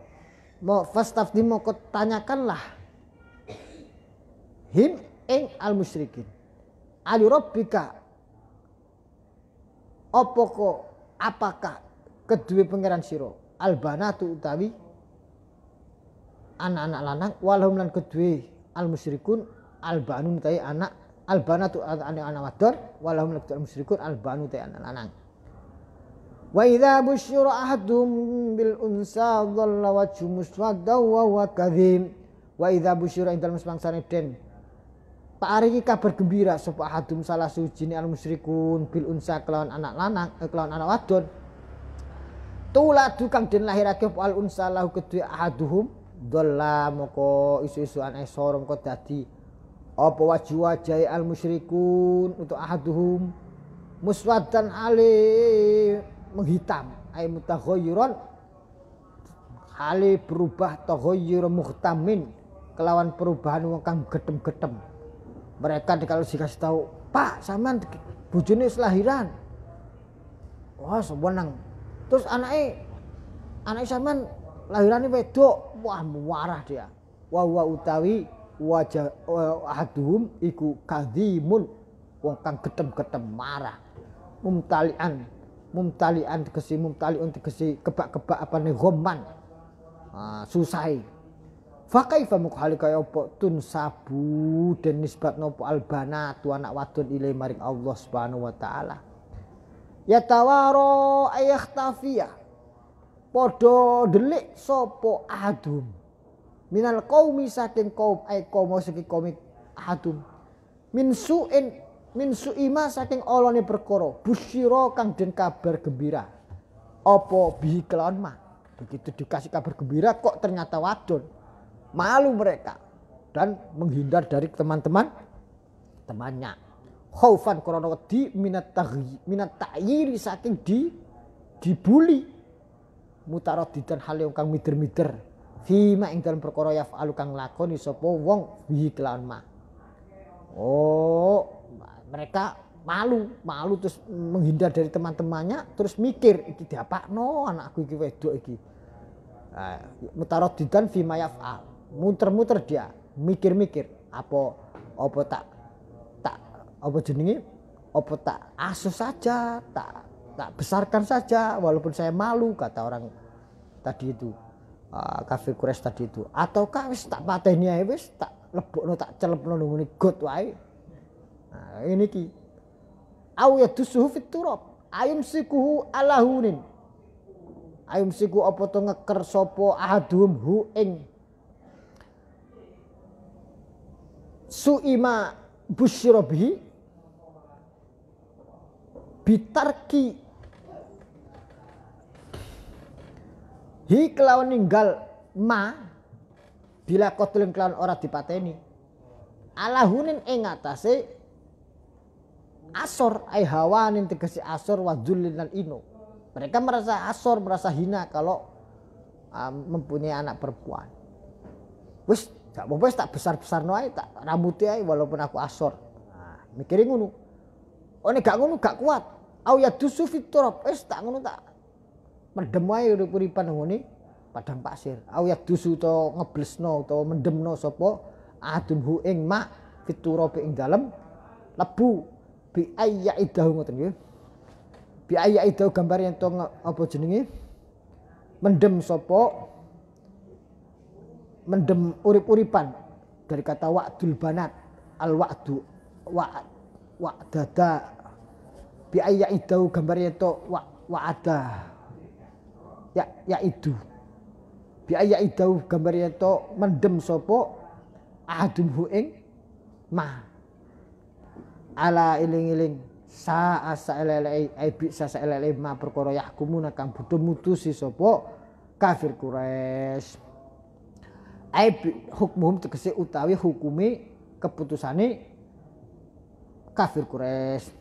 Mau fastafdi mau tanyakanlah him ing al musyrikin ali rabbika apakah kedua pangeran sira al banatu utawi anak-anak lanang walhum lan kedua al musyrikun al banun utawi anak al banatu anak-anak wadon walhum lan al musyrikun al banu utawi anak lanang. Wa idza busyira ahadum bil unsa dhalla wajhu muswadda wa huwa kadhim. Wa idza busyira indal musbangsane den paringi kabar gembira sapa ahadum salah sujine al musyrikun bil unsa kelawan anak lanang kelawan anak wadon. Tuladu kang den lahirake al unsa lahu kedue ahaduhum dhalla moko isu-isuan sorong kok dadi apa wajhu wajahi al musyrikun untuk ahaduhum muswaddan ali menghitam ay mutaghayyiran hale berubah taghayyur muhtamin kelawan perubahan wong kang gedem-gedem. Mereka kalau dikasih tahu, "Pak, sampean bojone lahiran." Wah, sewenang. Terus anake sampean lahirane wedok, wah marah dia. Wa utawi wajah ahaduhum iku kadhimun wong kang gedem-gedem marah. Mumtalian tegesi kebak-kebak apane ghamman susai fa kaifa mukhali kaya apa tun sabu den nisbat nopo albana tu anak wadon ile maring Allah Subhanahu wa taala ya tawaro ayakhtafiya padha delik sapa ahadum minal qaumi saking kaum qaum saking kaum ahadum min su'ima saking olone perkara busyira kang den kabar gembira apa bihi kelawan ma. Begitu dikasih kabar gembira kok ternyata wadon, malu mereka dan menghindar dari temannya. Khaufan krana wedi minat ta'yiri saking dibuli mutaradidan hal yang kang mider-mider fima ing dalem perkara yaf'alu kang lakoni sapa wong bihi kelawan ma. Oh, mereka malu terus menghindar dari teman-temannya, terus mikir iki diapakno anakku iki wedok iki. Mutaradidan fima yaf'al. Muter-muter dia, mikir-mikir apa tak apa jenenge? Apa tak asuh saja, tak besarkan saja walaupun saya malu, kata orang tadi itu. Kafir Quraisy tadi itu. Ataukah wis tak pateni ae wis tak lebokno tak celepno ngene got wae. Nah, ini ki. Au yadusuhu fit turab. Ayumsikuhu ala hunin. Ayumsiku apa to ngeker sapa ahadum hu ing su'ima busyira bihi bitarki hi kelawan ninggal ma bila kotlin kelawan ora dipateni alahunin ing atase asor ai hawanin tegesi asor wadzulin lan ino. Mereka merasa asor, merasa hina kalau mempunyai anak perempuan. Wis gak apa-apa tak besar-besarno ae, tak rambuti ae walaupun aku asor. Nah, mikirin ngono. Oh nek gak ngono gak kuat. Au ya dusu fiturab, wis tak ngono tak mendem ae urip-uripan ngene padang pasir. Au ya dusu to ngeblesno utawa mendemno sapa adun hu ing ma fiturab ing dalem lebu bi ayyidahu ngoten nggih. Bi ayyidahu gambar yen to apa jenenge? Mendem sapa mendem urip-uripan dari kata wa'dul banat al wa'du wa'dada bi ayyidahu gambar yen to wa'ada ya itu bi ayyidahu gambar yen to mendem sapa ahadum hu ing ma ala iling-iling sa asalele ai bisa saelele ma perkara yahkumuna kang bodho mutusi sapa kafir Quraisy ai hukmum tegese utawi hukume keputusane kafir Quraisy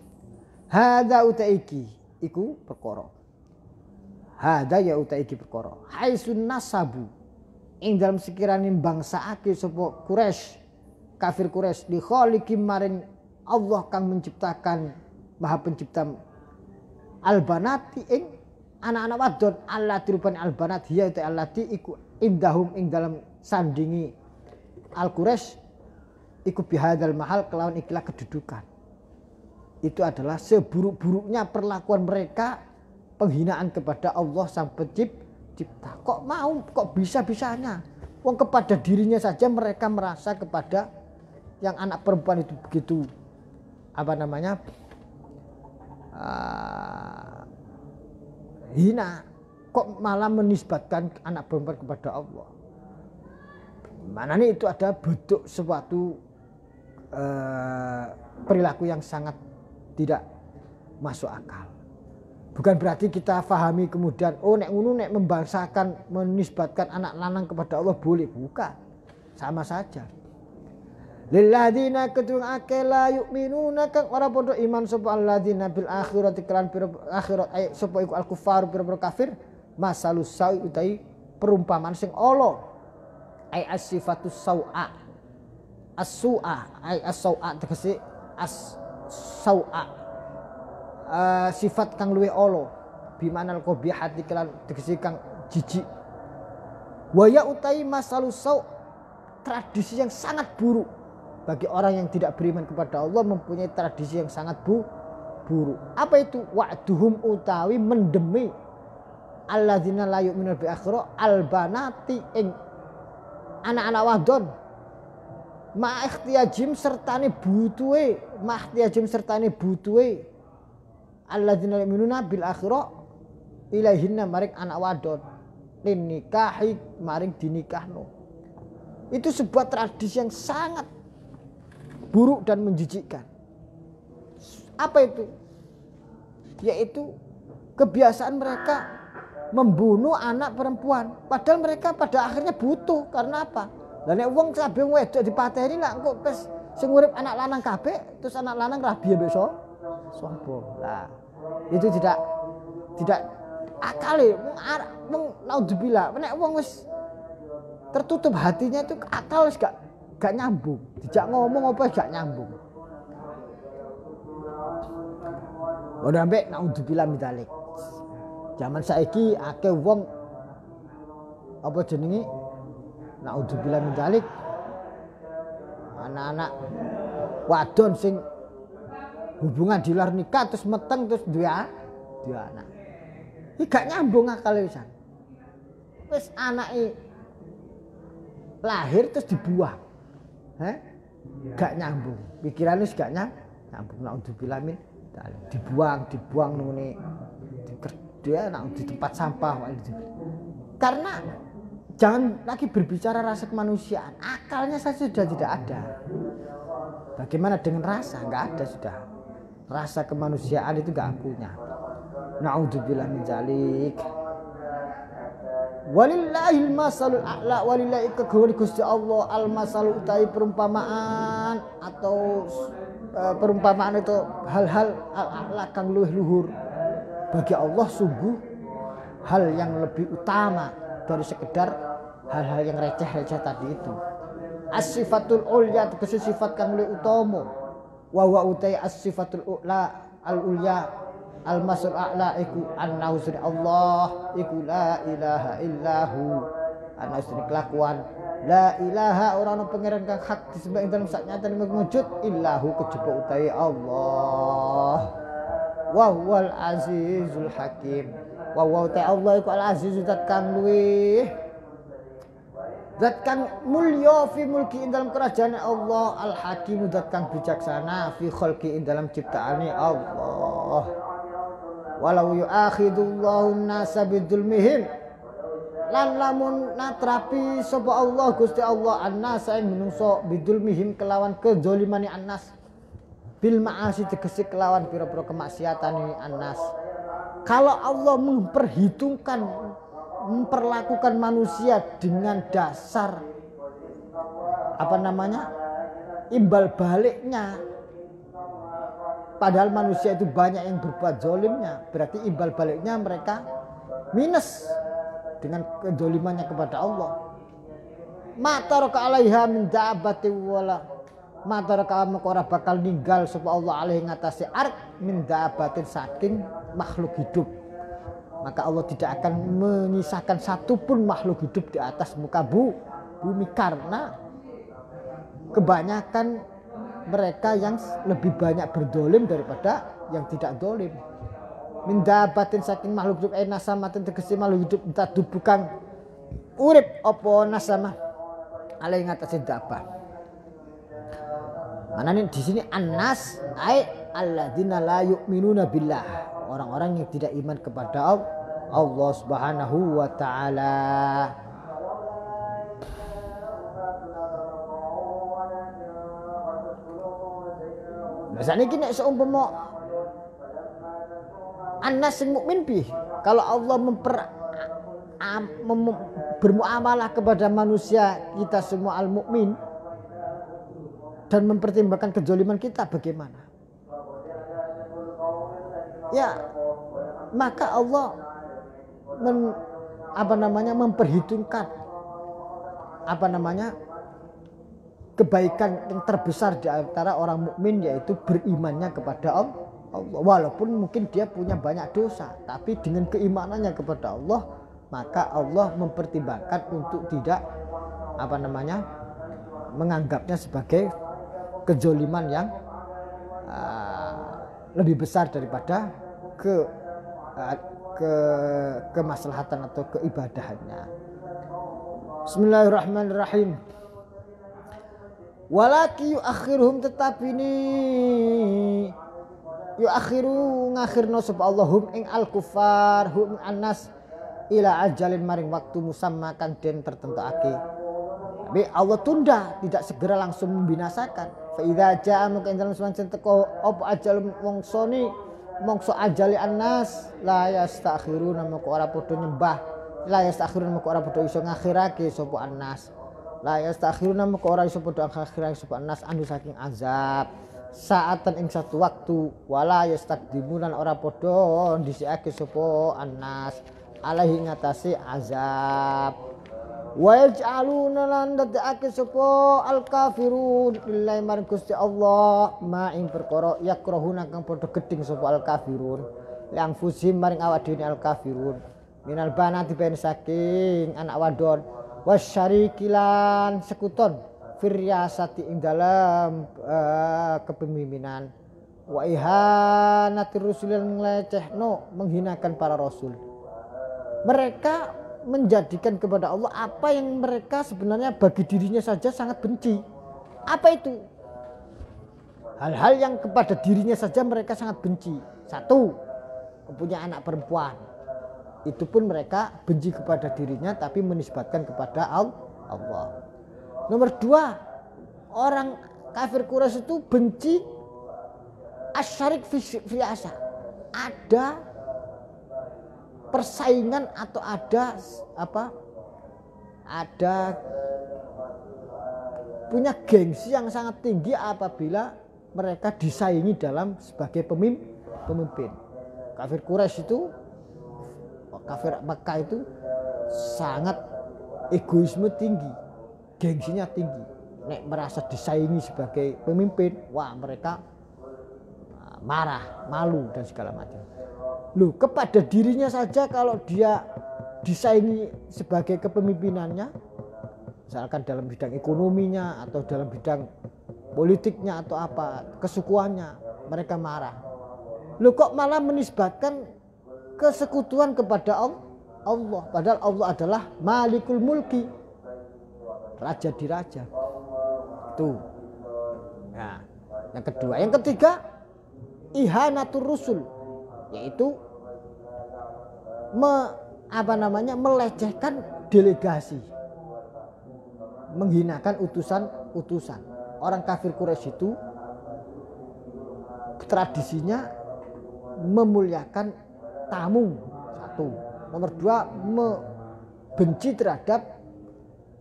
hadza utaiki iku perkara hadza ya utaiki perkara haisun nasabu ing dalem sekirane bangsaake sapa Quraisy kafir Quraisy di khaliqim maring Allah kang menciptakan Maha Pencipta albanati ing anak-anak wadon allati rupane albanat hiya ta allati iku indahum ing dalam sandingi al Quraisy iku bihadzal mahal kelawan ikilah kedudukan. Itu adalah seburuk-buruknya perlakuan mereka, penghinaan kepada Allah sang pencipta. Kok bisa-bisanya wong kepada dirinya saja mereka merasa kepada yang anak perempuan itu begitu hina, kok malah menisbatkan anak perempuan kepada Allah. Mana nih itu ada bentuk suatu perilaku yang sangat tidak masuk akal. Bukan berarti kita fahami kemudian nek ngono nek membangsakan menisbatkan anak lanang kepada Allah boleh, bukan. Sama saja. Lilladzina kedung akela yu'minuna kang ora padha iman sapa alladzina bil akhirati kelan akhirat ay sapa iku al kufar pira kafir masalus sawi utai perumpamaan sing ala ay as-sifatus sau'a as-su'a ay as-sau'a tegese as-sau'a sifat kang luwih ala bimanal qabihati kelan tegese kang jijik wa ya utai masalus sau tradisi yang sangat buruk. Bagi orang yang tidak beriman kepada Allah mempunyai tradisi yang sangat buruk. Apa itu? Wa'duhum utawi mendemi alladzina la yu'minuna bil akhirah albanati ing anak-anak wadon ma ikhtiyajim sertane butuhe alladzina la yu'minuna bil akhirah ilaihinna maring anak wadon nikahi maring dinikahno. Itu sebuah tradisi yang sangat buruk dan menjijikkan. Apa itu? Yaitu kebiasaan mereka membunuh anak perempuan, padahal mereka pada akhirnya butuh. Karena apa? Lah nek wong kabeh wedok dipateni lah engko wis sing urip anak lanang kabeh, terus anak lanang rabi besok sapa. Lah itu tidak akal ya. Wong naudzubillah nek wong wis tertutup hatinya itu akal wis gak nyambung. Dijak ngomong apa gak nyambung. Ora ambek naudzubillah midalik. Zaman saiki akeh wong apa jenenge naudzubillah min dzalik anak-anak wadon sing hubungan di luar nikah terus meteng terus duwe anak. Iki gak nyambung akal wisan. Wis anake lahir terus dibuang. Gak nyambung. Pikirane wis gak nyambung naudzubillah min dzalik. Dibuang ngene dia di tempat sampah. Karena jangan lagi berbicara rasa kemanusiaan, akalnya saja sudah tidak ada. Bagaimana dengan rasa? Nggak ada sudah. Rasa kemanusiaan itu nggak punya. Naudzubillah min dzalik. Walillahil masalul a'la, walillahi kagawani Gusti Allah al masalul utai perumpamaan atau perumpamaan itu hal-hal al-a'la kang luhur. Bagi Allah sungguh hal yang lebih utama dari sekedar hal-hal yang receh-receh tadi itu. As-sifatul ulya tegese sifat kang luwih utama. Wa wa utai as-sifatul ula al-ulya al-masul a'la iku annahu Allah iku la ilaha illahu. Ana usine kelakuan la ilaha ora ana pangeran kang hak disembah ing dalem saknyatane wujud illahu kejaba utai Allah. Wa huwal azizul hakim. Wa huwa ta'ala iku al aziz zat kang luwih zat kang mulya fi mulki ing dalam kerajaan Allah, al hakim zat kang bijaksana fi khalqi ing dalam ciptaane Allah. Walau yu'akhidullahu an-nasa bidzulmihim lan lamun natrapi sapa Allah Gusti Allah an-nasa ing menungso bidzulmihim kelawan kezalimane an-nas bil ma'asi tegese kelawan pira-pira kemaksiatan ini annas. Kalau Allah memperlakukan manusia dengan dasar imbal baliknya, padahal manusia itu banyak yang berbuat zolimnya, berarti imbal baliknya mereka minus dengan kezolimannya kepada Allah. Ma taraka alaiha min da'abati wala mata kamu ora bakal ninggal sapa Allah alaihi ngatasi ark min da'abatin saking makhluk hidup. Maka Allah tidak akan menyisakan satupun makhluk hidup di atas muka bumi karena kebanyakan mereka yang lebih banyak berdolim daripada yang tidak dolim. Min da'abatin saking makhluk hidup nasamatin tegese makhluk hidup tadu bukan urip apa nasama alaihi ngatasi da'abah. Mana nih di sini annas ai alladzina la yu'minuna billah, orang-orang yang tidak iman kepada Allah Subhanahu wa taala. Nah, saniki nek seumpama annas sing mukmin bi, kalau Allah bermuamalah kepada manusia kita semua al-mukmin dan mempertimbangkan kezaliman kita bagaimana? Ya, maka Allah memperhitungkan kebaikan yang terbesar di antara orang mukmin, yaitu berimannya kepada Allah. Walaupun mungkin dia punya banyak dosa, tapi dengan keimanannya kepada Allah, maka Allah mempertimbangkan untuk tidak menganggapnya sebagai kezoliman yang lebih besar daripada kemaslahatan atau keibadahannya. Bismillahirrahmanirrahim. Walaki yuakhiruhum, tetapi ini yuakhiru ngakhirno sapa Allahum ing al kufar hum annas ila ajalin maring waktu musamma kang den tertentuake. Tapi Allah tunda, tidak segera langsung membinasakan. Fa idza jaa maka dalam semacam teko apa ajal mongso ajali annas la yastakhiruna maka ora padha nyembah, la yastakhiruna maka ora padha iso ngakhirake sapa annas, la yastakhiruna maka ora iso padha ngakhirake sapa annas anu saking azab saatan ing satu waktu, wala yastaqdimunan ora padha dhisikake sapa annas alaihi ngatasi azab. Wa yaj'aluna lan dadake sapa al-kafirun lillahi maring Gusti Allah ma ing perkara yakrahuna kang padha gedeng sapa al-kafirun yang fusim maring awak dhewe al-kafirun minal banati ben saking anak wadon wasyarikilan sekuton firyasati ing dalam kepemimpinan wa ihanatir rusulin lecehno menghinakan para rasul. Mereka menjadikan kepada Allah apa yang mereka sebenarnya bagi dirinya saja sangat benci. Apa itu? Hal-hal yang kepada dirinya saja mereka sangat benci. Satu, mempunyai anak perempuan. Itu pun mereka benci kepada dirinya tapi menisbatkan kepada Allah. Nomor dua, orang kafir Quraisy itu benci asyarik fiasa. Ada persaingan atau ada punya gengsi yang sangat tinggi apabila mereka disaingi dalam sebagai pemimpin. Kafir Quraisy itu, kafir Makkah itu sangat egoisme tinggi, gengsinya tinggi. Nek merasa disaingi sebagai pemimpin, wah mereka marah, malu dan segala macam. Loh, kepada dirinya saja kalau dia disaingi sebagai kepemimpinannya, misalkan dalam bidang ekonominya atau dalam bidang politiknya atau apa, kesukuannya, mereka marah. Loh, kok malah menisbatkan kesekutuan kepada Allah, padahal Allah adalah Malikul Mulki, raja di raja. Tuh. Nah, yang kedua, yang ketiga, ihanatur rusul, yaitu melecehkan delegasi, menghinakan utusan-utusan. Orang kafir Quraisy itu tradisinya memuliakan tamu, satu. Nomor dua, benci terhadap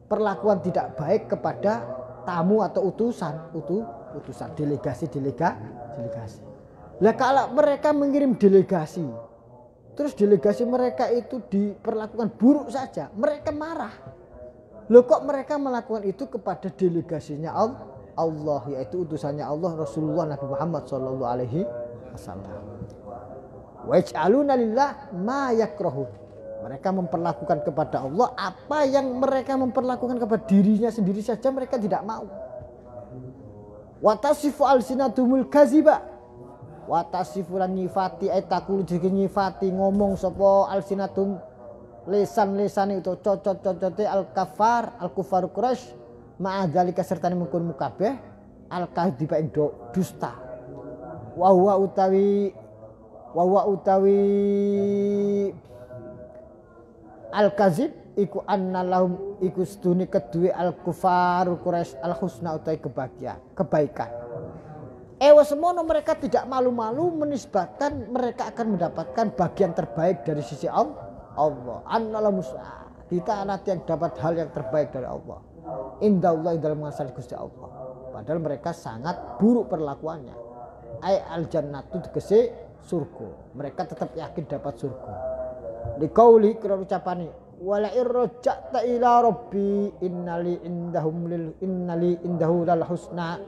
perlakuan tidak baik kepada tamu atau utusan delegasi. Lah kalau mereka mengirim delegasi, terus delegasi mereka itu diperlakukan buruk saja, mereka marah. Loh, kok mereka melakukan itu kepada delegasinya Allah, yaitu utusannya Allah, Rasulullah Nabi Muhammad sallallahu alaihi wasallam. Wa yaj'aluna lillah ma yakrahun. Mereka memperlakukan kepada Allah apa yang mereka memperlakukan kepada dirinya sendiri saja mereka tidak mau. Wa tasifu alsinatumul kaziba. Watasifulan nyifati takulu jadi nyifati ngomong sapa alsinatum lesan itu cocot-cocote al-kafar al-kufar Quraisy ma'adzalika serta mungkun mukabeh al-kadhiba ing dusta wa huwa utawi al-kazib iku annalahum iku sedune kedue al-kufar Quraisy al-husna utawi kebaikan. Semono mereka tidak malu-malu menisbatkan mereka akan mendapatkan bagian terbaik dari sisi Allah. Annal musna. Kita nanti yang dapat hal yang terbaik dari Allah. Indallah dalam mengasal Gusti Allah. Padahal mereka sangat buruk perlakuannya. Ai al jannatu tegese surga. Mereka tetap yakin dapat surga. Di qauli kira ucapane wala irja'ta ila rabbi innali indahu lal husna.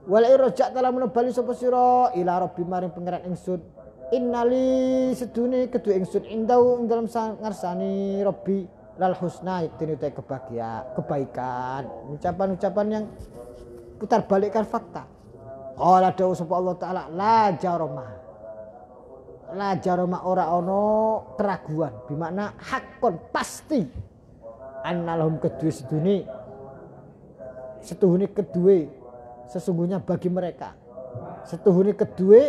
Wala irja'ta lamun bali sapa sira ila rabbi maring pangeran ingsun innali sedune kedue ingsun indau dalam ngarsani rabbi lal husna itu kebaikan, ucapan-ucapan yang putar balikkan fakta. Qala dawu sapa Allah taala la jarama ora ono keraguan bermakna hakon pasti annalhum kedue setuhune kedue sesungguhnya bagi mereka setuhune kedue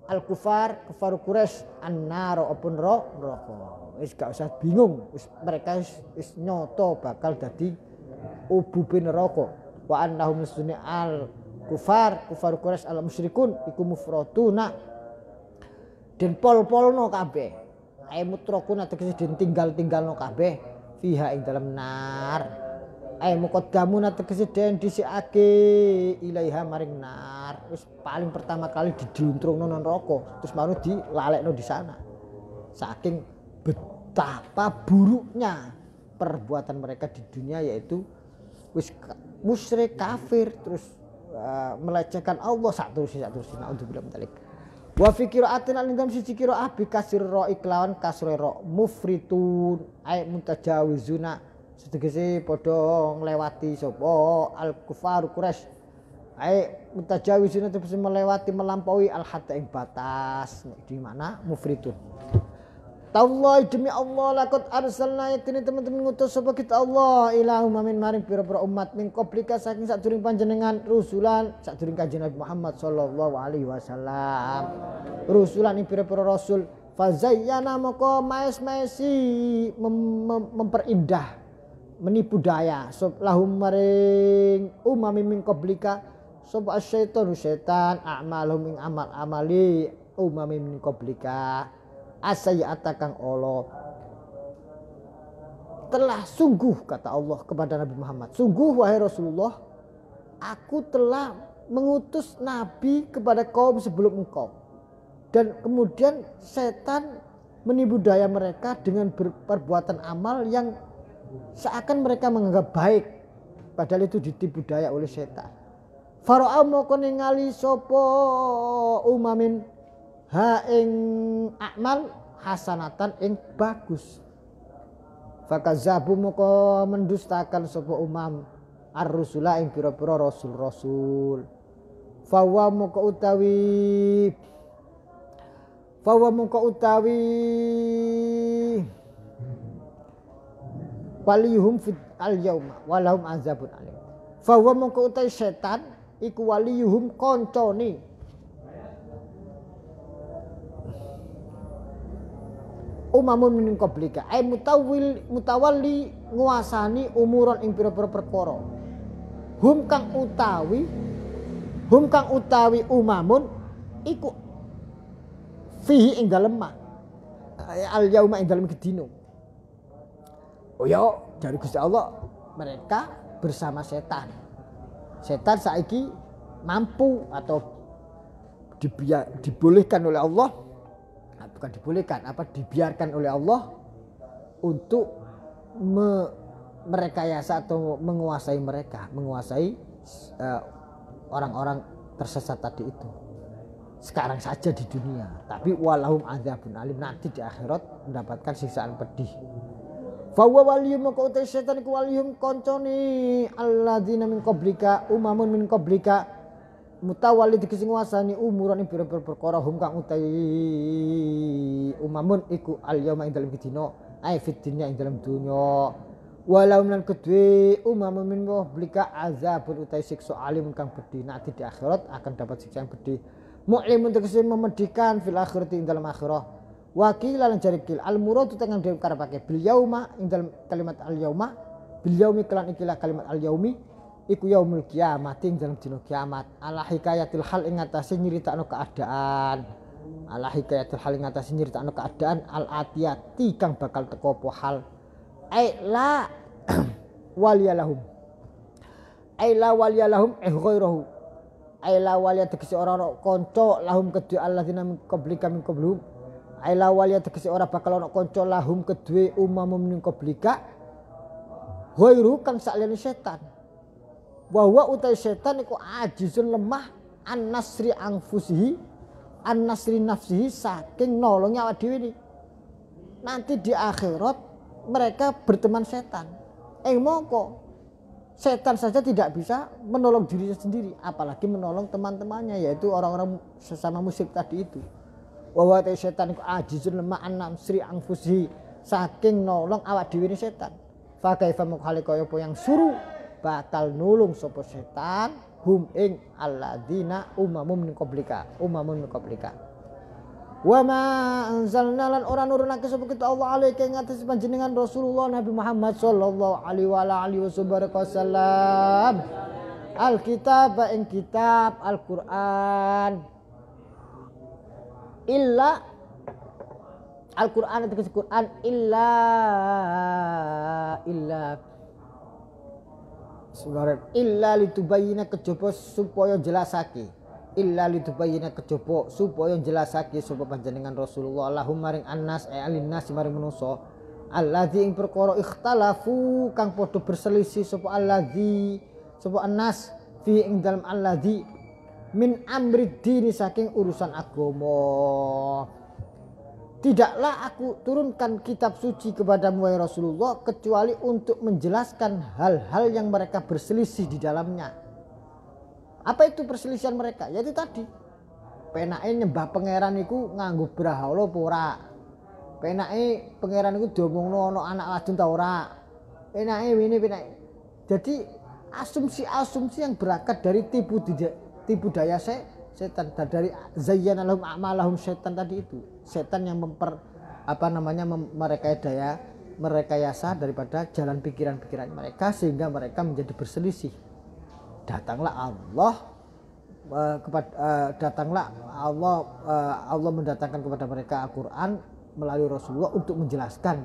al kufar Quraisy an-nar opun neraka. Wis gak usah bingung, mereka wis nyoto bakal dadi ubube neraka. Wa annahum sunni al kufar Quraisy al musyrikun iku mufraduna den pol-polno kabeh. Ae mutrakuna tegese den tinggal-tinggalno kabeh fiha ing dalam nar. Ae muqaddamuna tegese den dhisikake ilaiha maring nar. Wis paling pertama kali diduntrungno nang neraka, terus baru dilalekno di sana. Saking betapa buruknya perbuatan mereka di dunia, yaitu wis musyrik kafir terus melecehkan Allah saterusnya naudzubillah min dzalik. Wa fi qira'atin al-indam siji qira'ah bi kasir ra iklawan kasre ra mufritun ay mutajawizuna sedegese padha nglewati sapa al kufar Quraisy ay mutajawizuna tegese melewati melampaui al hatta ing batas di mana mufritun. Tallahi demi Allah laqad arsalna yaktine teman-teman ngutus sapa kita Allah ila umamin maring pira-pira umat min qablika saking saduring panjenengan rusulan saduring kanjeng Nabi Muhammad sallallahu alaihi wasallam rusulan ing pira-pira rasul fazayyana maka maes-maesi memperindah menipu daya sop lahum maring umamin min qablika sapa asyaitanu setan a'malhum ing amal-amali umamin min qablika asayata kang Allah telah sungguh kata Allah kepada Nabi Muhammad, sungguh wahai Rasulullah aku telah mengutus nabi kepada kaum sebelum engkau dan kemudian setan menipu daya mereka dengan perbuatan amal yang seakan mereka menganggap baik padahal itu ditipu daya oleh setan. Fara'a moko ningali sapa umamin ha ing akmal hasanatan ing bagus. Fakazabu moko mendustakan sapa umam ar-rusula ing pira-pira rasul-rasul. Fawa moko utawi waliyuhum fit al-yauma walahum azabun alim. Fawa moko utawi setan iku waliyuhum koncone umamun min qablika ay mutawalli nguasani umuran ing pira-pira perkara hum kang utawi umamun iku fihi ing dalem al yauma ing dalem kedina. Oh ya dari Gusti Allah mereka bersama setan saiki mampu atau dibolehkan oleh Allah bukan dibolehkan dibiarkan oleh Allah untuk merekayasa atau menguasai orang-orang tersesat tadi itu sekarang saja di dunia, tapi walahum adzabun alim nanti di akhirat mendapatkan siksaan pedih. Fawa waliyum maka utai setan iku waliyum konconi alladzina min qablika umamun min qablika mutawalli dikisi nguasani umuran ing pira-pira perkara hum kang utai umamun iku al yauma ing dalem dina ai fit dunya ing dalem dunya walau lan kedue umamun min qablika azabun utai siksa alim kang pedih nanti di akhirat akan dapat siksa yang pedih mu'limun dikisi memedihkan fil akhirati ing dalem akhirat. Wakil lan jarikil al murad tengang dhewe karepake bil yauma ing dalam kalimat al yauma bil yaumi kelan ikilah kalimat al yaumi iku yaumul kiamat ing dalam dina kiamat ala hikayatil hal ing atase nyritakno keadaan al atiyati kang bakal teko apa hal ai la waliyalahum ghairahu ai la waliya tegese ora kanca lahum kedue alladzina min qablika min qablum aila waliya tegese ora bakal ana kanca lahum kedue umamum min qablika ghairu kang saliyane setan wa huwa utai setan iku ajizun lemah an nasri nafsihi saking nolongi awak dhewe iki nanti di akhirat mereka berteman setan mongko setan saja tidak bisa menolong dirinya sendiri apalagi menolong teman-temannya yaitu orang-orang sesama musyrik tadi itu. Wa ta setan iku ajizun lemah an sri angfusi saking nolong awak dhewe ni setan. Fa kaifa mukhali kaya apa yang suruh bakal nulung sapa setan hum ing alladzina umamun min qablika Wa ma anzalna lan ora nurunake sapa kita Allah alaika ing atas panjenengan Rasulullah Nabi Muhammad sallallahu alaihi wa alihi wasallam alkitab ing kitab Al-Qur'an illa Al-Qur'an itu Quran illa sebenarnya illa litubayyina kejaba supaya jelasake illa litubayyina kejaba supaya jelasake sapa panjenengan Rasulullah lahum maring annas alinnas maring manusa alladzi ing perkara ikhtalafu kang padha berselisih sapa alladzi sapa annas fi ing dalam alladzi min amri dini saking urusan agama. Tidaklah aku turunkan kitab suci kepadamu wahai Rasulullah kecuali untuk menjelaskan hal-hal yang mereka berselisih di dalamnya. Apa itu perselisihan mereka? Yaitu tadi penake nyembah pangeran iku nganggo brahala apa ora? Penake pangeran iku diomongno ana anak wadon ta ora? Penake ngene penake. Jadi asumsi-asumsi yang berangkat dari tipu daya setan dari zayyana lahum a'malahum setan tadi itu. Setan yang merekayasa daripada jalan pikiran-pikiran mereka sehingga mereka menjadi berselisih. Datanglah Allah Allah mendatangkan kepada mereka Al-Qur'an melalui Rasulullah untuk menjelaskan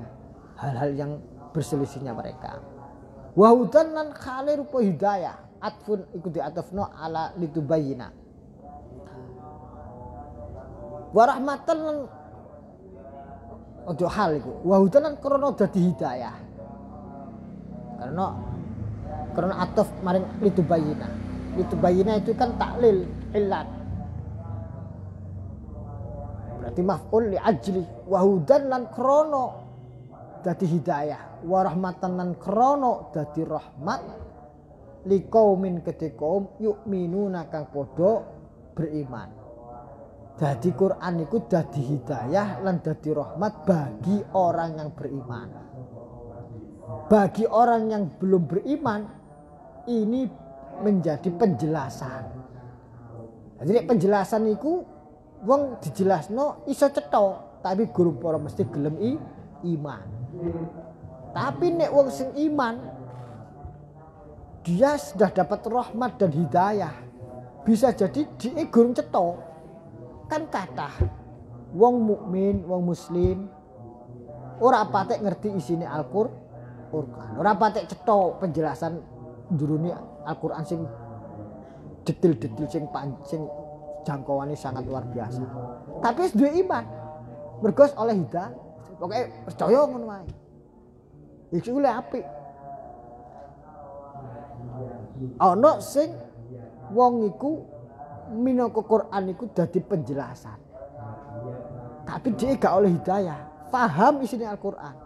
hal-hal yang berselisihnya mereka. Wa hudan lan khali rupa hidayah atfun iku diatafno ala litubayyina wa rahmatan lan ojo hal iku wa hudan lan krana dadi hidayah karena ataf maring litubayyina itu kan taklil illat berarti maf'ul li ajli wa hudan lan krana dadi hidayah wa rahmatan lan krana dadi rahmat liqaumin kedhe kaum yu'minuna kang padha beriman. Dadi Quran iku dadi hidayah lan dadi rahmat bagi orang yang beriman. Bagi orang yang belum beriman ini menjadi penjelasan. Jadi penjelasan iku wong dijelasno iso cetha tapi guru para mesti gelem iman. Tapi nek wong sing iman dia sudah dapat rahmat dan hidayah. Bisa jadi dia gurung cetha. Kan kathah wong mukmin, wong muslim ora patek ngerti isine Al-Qur'an. Ora patek cetha penjelasan jurune Al-Qur'an sing detail-detail sing jangkauannya sangat luar biasa. Tapi wis duwe iman. Mergo oleh hidayah. Pokoke percaya ngono wae. Iki kuwi apik. Ana sing wong iku minangka Quran iku dadi penjelasan. Tapi dia gak oleh hidayah, paham isinya Al-Qur'an.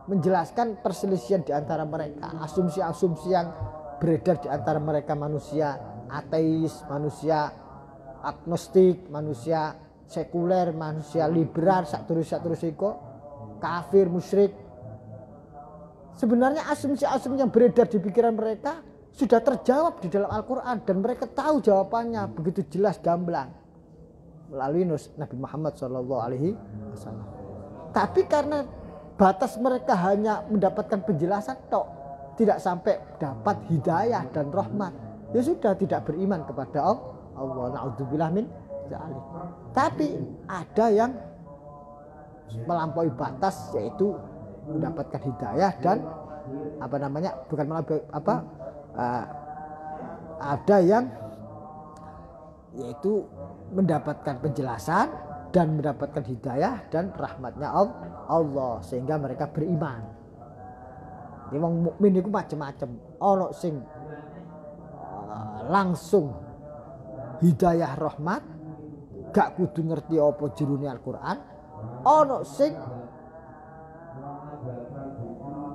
Menjelaskan perselisihan di antara mereka, asumsi-asumsi yang beredar di antara mereka manusia ateis, manusia agnostik, manusia sekuler, manusia liberal, saterus iku kafir, musyrik. Sebenarnya asumsi-asumsi yang beredar di pikiran mereka sudah terjawab di dalam Al-Quran dan mereka tahu jawabannya begitu jelas gamblang melalui Nabi Muhammad SAW. Tapi karena batas mereka hanya mendapatkan penjelasan tok, tidak sampai dapat hidayah dan rahmat, ya sudah tidak beriman kepada Allah. Na'udzubillah min dzalik. Tapi ada yang melampaui batas, yaitu mendapatkan hidayah dan ada yang yaitu mendapatkan penjelasan dan mendapatkan hidayah dan rahmatnya Allah sehingga mereka beriman. Ini wong mukmin itu macam-macam. Ono sing langsung hidayah rahmat, gak kudu ngerti apa jerone Al-Qur'an. Ono sing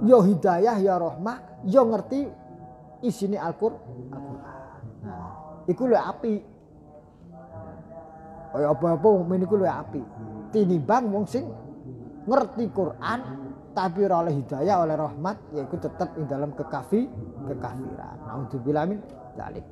yo hidayah ya rahmah, yo ngerti isine Al-Qur'an. Nah, iku lho apik. Kaya apa-apa mukmin iku lho apik. Tinimbang wong sing ngerti Quran tapi ora oleh hidayah, oleh rahmat, yaitu tetap di dalam kekafiran. Nauzubillah min dzalik.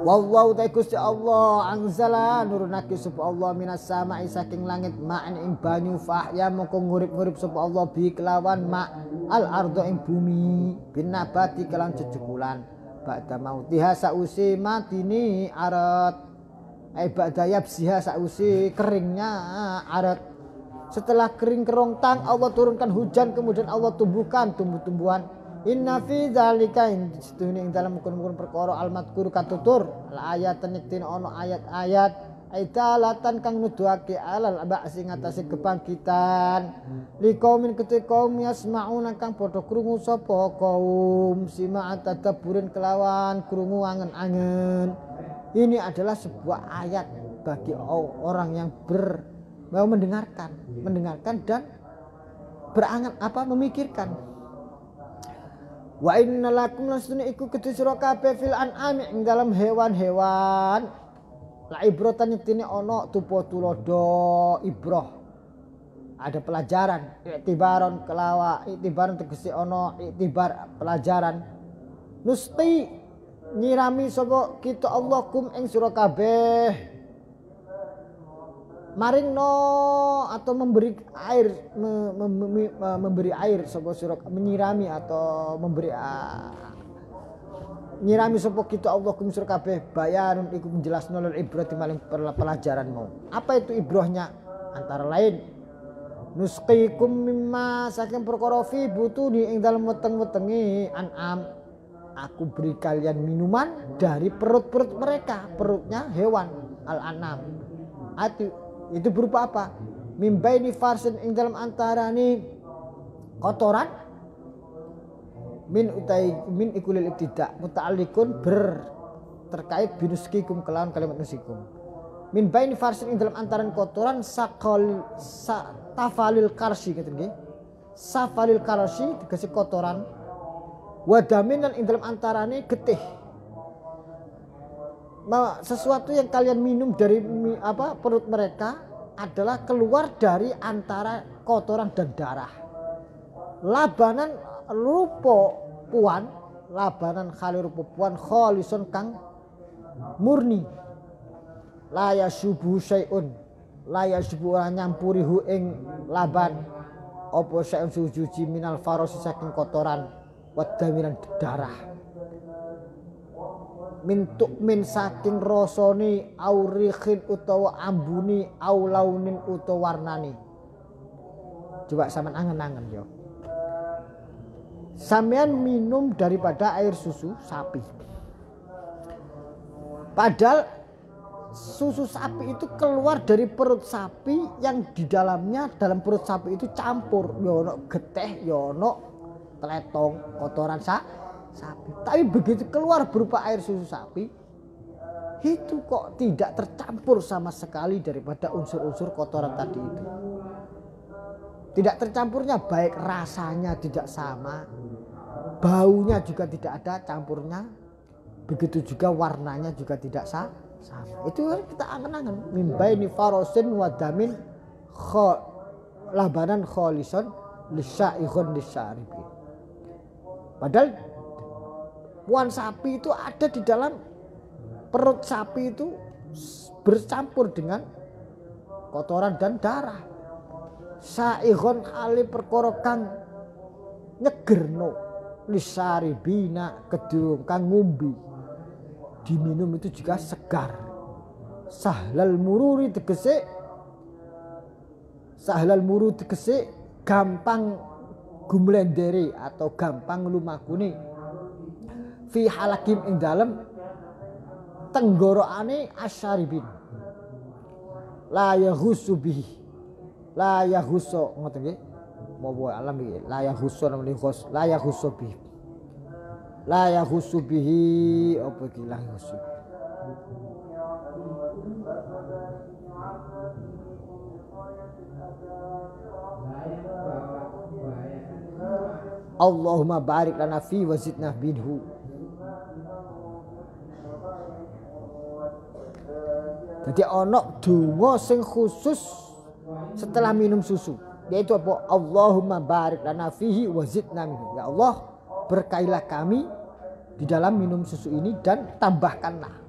Wallahu ta'ala Gusti Allah anzala nurunake sapa Allah minas sama'i saking langit ma'an ing banyu fahya mongko ngurip-ngurip sapa Allah bi kelawan ma al ardo ing bumi binabati kelan jejegulan ba'da mautiha sausi matini arat ba'da yabsiha sausi keringnya arat. Setelah kering kerontang Allah turunkan hujan kemudian Allah tumbuhkan tumbuh-tumbuhan. Inna fi dzalika ing dalam mukun-mukun perkara al-madkur katutur ayat nektin ono ayat-ayat aidalatan kang nuduhake alal ba'si ngatasi kebangkitan liqaumin ketika kaum yasmauna kang padha krungu sapa kaum sima'at tadabburin kelawan krungu angen-angen. Ini adalah sebuah ayat bagi orang yang mau mendengarkan dan berangan memikirkan. Wa inna lakum lasuna iku kedhe sira kabeh fil an'ami ing dalam hewan-hewan la ibratan yektine ana tupa tulodo ibrah. Ada pelajaran, iktibaron tegese ana iktibar pelajaran. Nusti nyirami sapa kita Allah kum ing sira kabeh maringno atau memberi air memberi air sapa sira menyirami atau memberi nyirami sapa kita Allah kum sira kabeh bayanun iku menjelasno lil ibrati maling pelajaran mau. Apa itu ibrahnya? Antara lain nusqikum mimma saking perkara fi butuni ing dalem weteng-wetengi an'am. Aku beri kalian minuman dari perut-perut mereka, perutnya hewan al-an'am. Itu berupa apa? Mimbaini farsin ing dalam antarane kotoran min ikulil ibtida muta'alliqun terkait binuskikum kelawan kalimat nusikum. Min baini farsin ing dalam antaran kotoran tafalil karsi ngeten nggih. Safalil karsi tegese kotoran wadaminan ing dalam antarane getih. Sesuatu yang kalian minum dari perut mereka adalah keluar dari antara kotoran dan darah. Labanan rupa puan, labanan khali rupa puan kholison kang murni. La yasubu syai'un, la yasubu ora nyampuri hu ing laban apa syai'un suci minal farosi saking kotoran wadaminan darah. Min saking rasane aurikhin utawa ambuni au launin utawa warnani. Coba sampean angen-angen yo. Sampean minum daripada air susu sapi. Padahal susu sapi itu keluar dari perut sapi yang di dalamnya dalam perut sapi itu campur yo ono getih yo ono teletong kotoran sapi. Tapi begitu keluar berupa air susu sapi itu kok tidak tercampur sama sekali daripada unsur-unsur kotoran tadi itu. Tidak tercampurnya baik rasanya tidak sama, baunya juga tidak ada campurnya, begitu juga warnanya juga tidak sama. Itu kita angen-angen mimbaini farosin wadamin labanan kholison lisyaikhun lisyaribi. Padahal puan sapi itu ada di dalam perut sapi itu bercampur dengan kotoran dan darah. Saikhon ali perkara kang nyegerno lisaribina kedung kang ngombe. Diminum itu juga segar. Sahlal mururi tegese gampang gumlendere atau gampang lumakune. Fi halakim ing dalem tenggorokane asyaribin la yahusu bihi la yahusu ngoten nggih mawa alam iki la yahusu namung la yahusu bihi la yahusu bihi apa iki la yahusu Allahumma barik lana fi wa zidna minhu. Jadi ono donga sing khusus setelah minum susu, yaitu apa? Allahumma barik lana fihi wa zidna minhu. Ya Allah, berkailah kami di dalam minum susu ini dan tambahkanlah.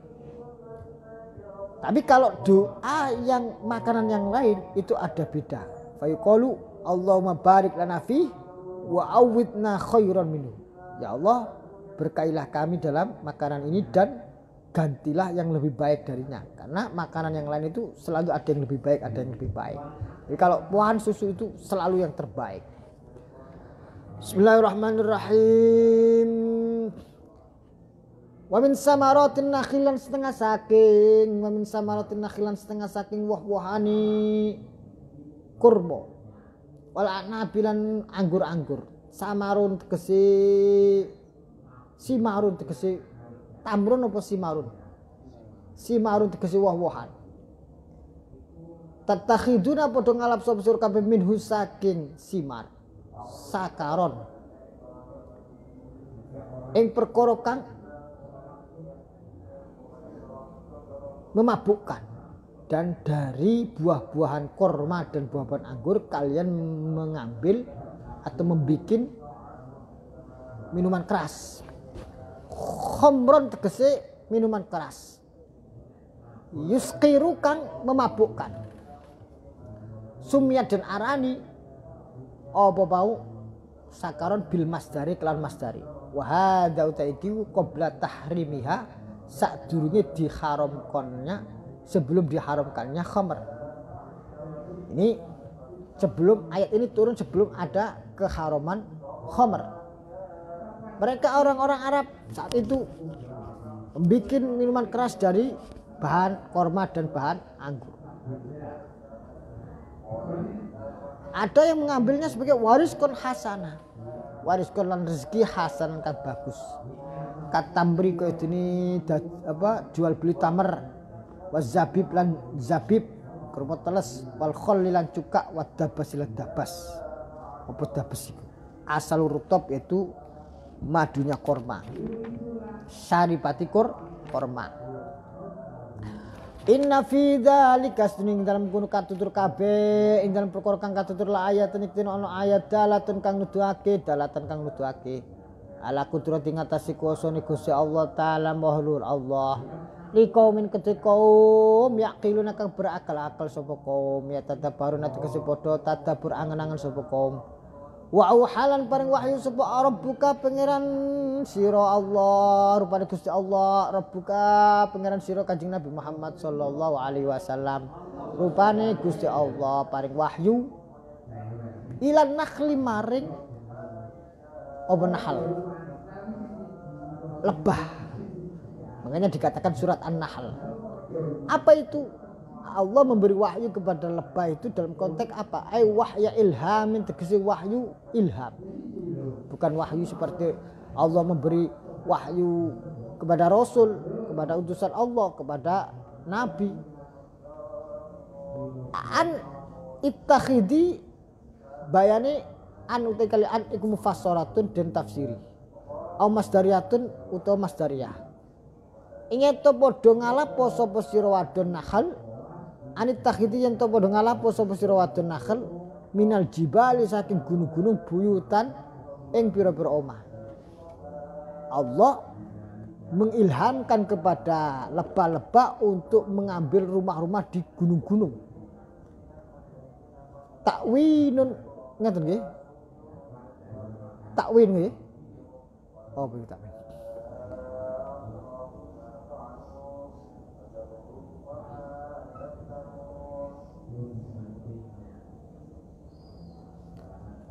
Tapi kalau doa yang makanan yang lain itu ada beda. Fa yuqalu Allahumma barik lana fi wa awwidna khairan minhu. Ya Allah, berkailah kami dalam makanan ini dan gantilah yang lebih baik darinya. Karena makanan yang lain itu selalu ada yang lebih baik, ada yang lebih baik. Jadi kalau buahan susu itu selalu yang terbaik. Bismillahirrahmanirrahim. Wa min samaratin nakhilan setengah saking wah-wahani kurma. Wal anabilan anggur-anggur. Samarun tegese simarun tegese tamrun apa simarun? Simarun tegese wah-wahan. Tatakhiduna padha ngalap sapa sira kabeh minhu saking simar. Sakaron. Ing perkara kang memabukkan, dan dari buah-buahan korma dan buah-buahan anggur kalian mengambil atau membuat minuman keras. Khomron tegese minuman keras. Yuskiru kang memabukkan. Sumiyat dan arani apa bau sakaron bil masdari kelan masdari. Wa hadza utaiki qabla tahrimiha sadurunge diharamkannya, sebelum diharamkannya khamr. Ini sebelum ayat ini turun, sebelum ada keharaman khamr. Mereka orang-orang Arab saat itu membuat minuman keras dari bahan korma dan bahan anggur. Ada yang mengambilnya sebagai wariskon hasanah, wariskon lan rezeki hasan kan bagus. Katamri kau ini jual beli tamer, wazabib lan zabib kerupuk teles, wal kholli lan cuka, wadabas lan dabas. Apa dabas itu? Asal rutop yaitu madunya korma. Syaripati korma. Inna fi dzalika suning dalam kono katutur kabeh ing dalam perkara kang katutur la ayat niktin ana ayat dalatan kang nuduhake ala kudrati ngatasi kuasane Gusti Allah taala mahlur Allah liqaumin kedhe kaum yaqiluna kang berakal-akal sapa kaum ya tadabbarun tegese padha tadabbur angen-angen sapa kaum. Wa auhalan paring wahyu sapa rabbuka pangeran sira Allah rupane Gusti Allah rabbuka pangeran sira Kanjeng Nabi Muhammad sallallahu alaihi wasallam rupane Gusti Allah paring wahyu ilan nakhli maring apa nahal lebah, makanya dikatakan surat An-Nahl. Apa itu? Allah memberi wahyu kepada lebah itu dalam konteks apa? Wahya ilhamin, tegese wahyu ilham. Bukan wahyu seperti Allah memberi wahyu kepada Rasul, kepada utusan Allah, kepada Nabi. An ittakhidi bayani an utai kali an iku mufassaratun dan tafsiri. Au masdariyatun utawa masdariyah. Ingat to padha ngalapo sapa sira wadon nakhal anit takhiti yen to padha ngalapo sapa sira wadon nakhal minal jibali saking gunung-gunung buyutan ing pira-pira omah. Allah mengilhamkan kepada lebah-lebah untuk mengambil rumah-rumah di gunung-gunung. Takwinun ngaten nggih? Takwin nggih? Oh, begitu takwin.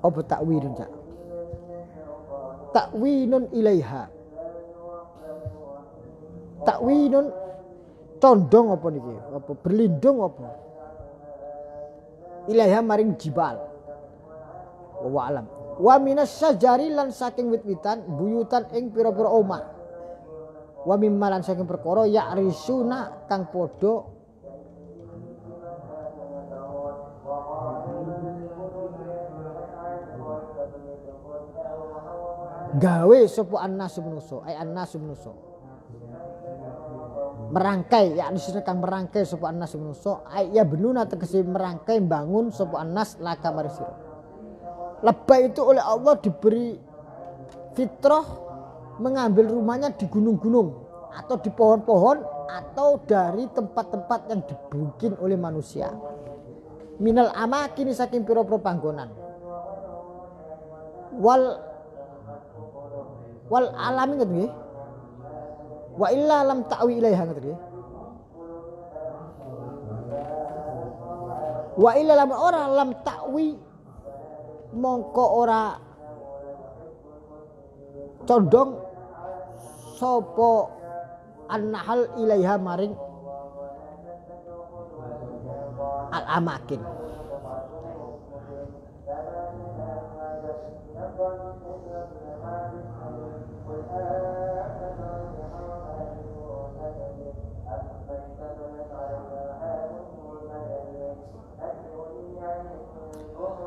Apa takwinun cak? Takwinun ilaiha. Takwinun condong apa niki? Apa berlindung apa? Ilaiha maring jibal. Wa alam. Wa minas syajari lan saking wit-witan buyutan ing pira-pira omah. Wa mimma lan saking perkara ya'risuna kang padha gawe sapa annas manusa annas manusa merangkai yakni kang merangkai sapa annas manusa ya benuna tegese merangkai bangun sapa annas laka mari sira. Lebah itu oleh Allah diberi fitrah mengambil rumahnya di gunung-gunung atau di pohon-pohon atau dari tempat-tempat yang dibikin oleh manusia. Minal amakin saking pira-pira panggonan. Wal alamin ngoten nggih. Wa illa lam ta'wi ilaiha ngoten nggih. Wa illa lam ora lam ta'wi mongko ora condong sapa an-nahal ilaiha maring al-amakin.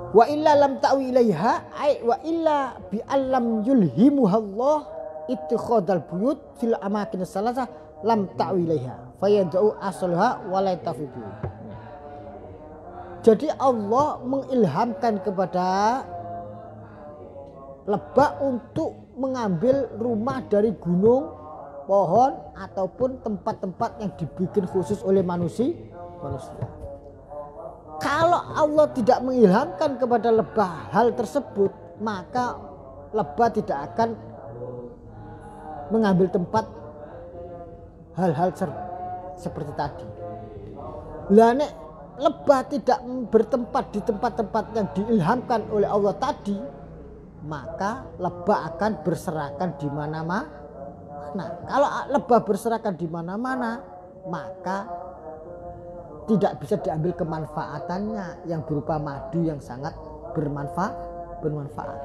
Wa illa lam ta'wi ilaiha ay wa illa bi allam yulhimuhallah ittikhadal buyut fil amakin salasah lam ta'wi ilaiha fayad'u aslaha wa la tafidu. Jadi Allah mengilhamkan kepada lebah untuk mengambil rumah dari gunung, pohon ataupun tempat-tempat yang dibikin khusus oleh manusia. Kalau Allah tidak mengilhamkan kepada lebah hal tersebut, maka lebah tidak akan mengambil tempat hal-hal seperti tadi. Lah nek lebah tidak bertempat di tempat-tempat yang diilhamkan oleh Allah tadi, maka lebah akan berserakan di mana-mana. Nah, kalau lebah berserakan di mana-mana, maka tidak bisa diambil kemanfaatannya yang berupa madu yang sangat bermanfaat.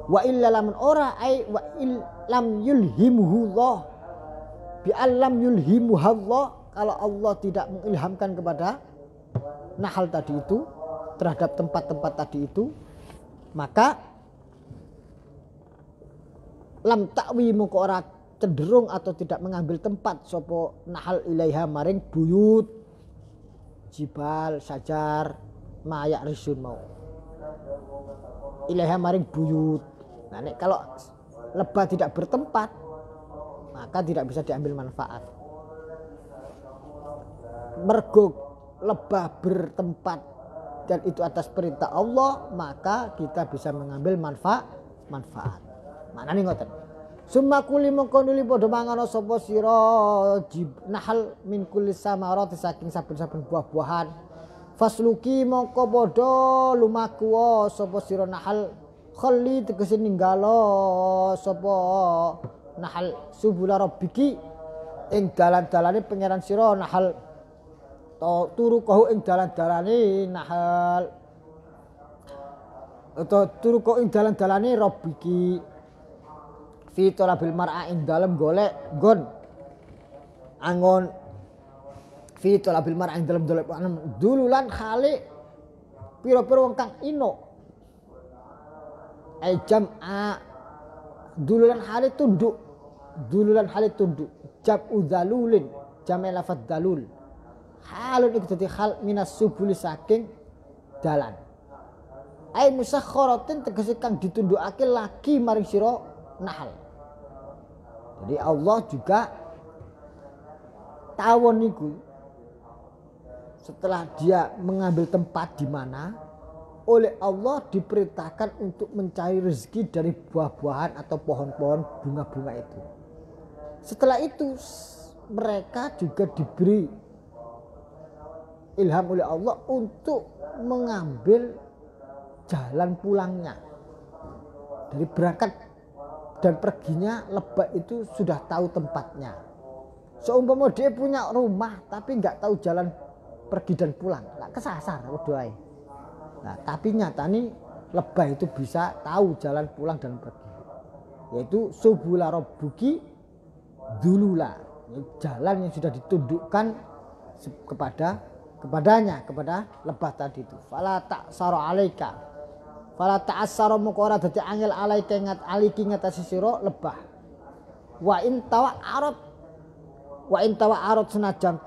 Wa illa lam ora ay wa illam yulhimuhullah bi allam yulhimuhallah, kalau Allah tidak mengilhamkan kepada nahal tadi itu terhadap tempat-tempat tadi itu, maka lam ta'wi mungko ora cenderung atau tidak mengambil tempat sopo nahal ilaiha maring buyut jibal sajar mayak risun mau ilaiha maring buyut. Nah, kalau lebah tidak bertempat, maka tidak bisa diambil manfaat. Mergo lebah bertempat dan itu atas perintah Allah, maka kita bisa mengambil manfaat. Maknane ngoten. Summa kuli mongko nuli padha mangan sapa sira nahal min kulli samarati saking saben-saben buah-buahan. Fasluki mongko padha lumaku sapa sira nahal khalli tegese ninggalo sapa nahal subula rabbiki ing dalan-dalane pangeran sira nahal turu kau ing dalan-dalane nahal atau turu kau ing dalan-dalane rabbiki fi talabil mar'a ing dalem golek gon angon fi talabil mar'a ing dalem golek dululan khali pira-pira wong kang ino ai jam'a dululan khali tunduk jam udzalulin jam lafadz dalul halun iku dadi hal minas subuli saking dalan ai musakhkharatin tegese kang ditundukake lagi maring sira nahal. Jadi Allah juga tawon niku setelah dia mengambil tempat di mana oleh Allah diperintahkan untuk mencari rezeki dari buah-buahan atau pohon-pohon bunga-bunga itu. Setelah itu mereka juga diberi ilham oleh Allah untuk mengambil jalan pulangnya. Dari berangkat dan perginya lebah itu sudah tahu tempatnya. Seumpama dia punya rumah tapi nggak tahu jalan pergi dan pulang, nggak kesasar doai. Nah, tapi nyata nih lebah itu bisa tahu jalan pulang dan pergi. Yaitu subula rabbuki dulula, jalan yang sudah ditundukkan kepadanya kepada lebah tadi itu. Fala ta'saru alaika. Fala ta'assara moko ora dadi angel alaika ingat aliki ngatasi sira lebah. Wa in tawa'arat senajan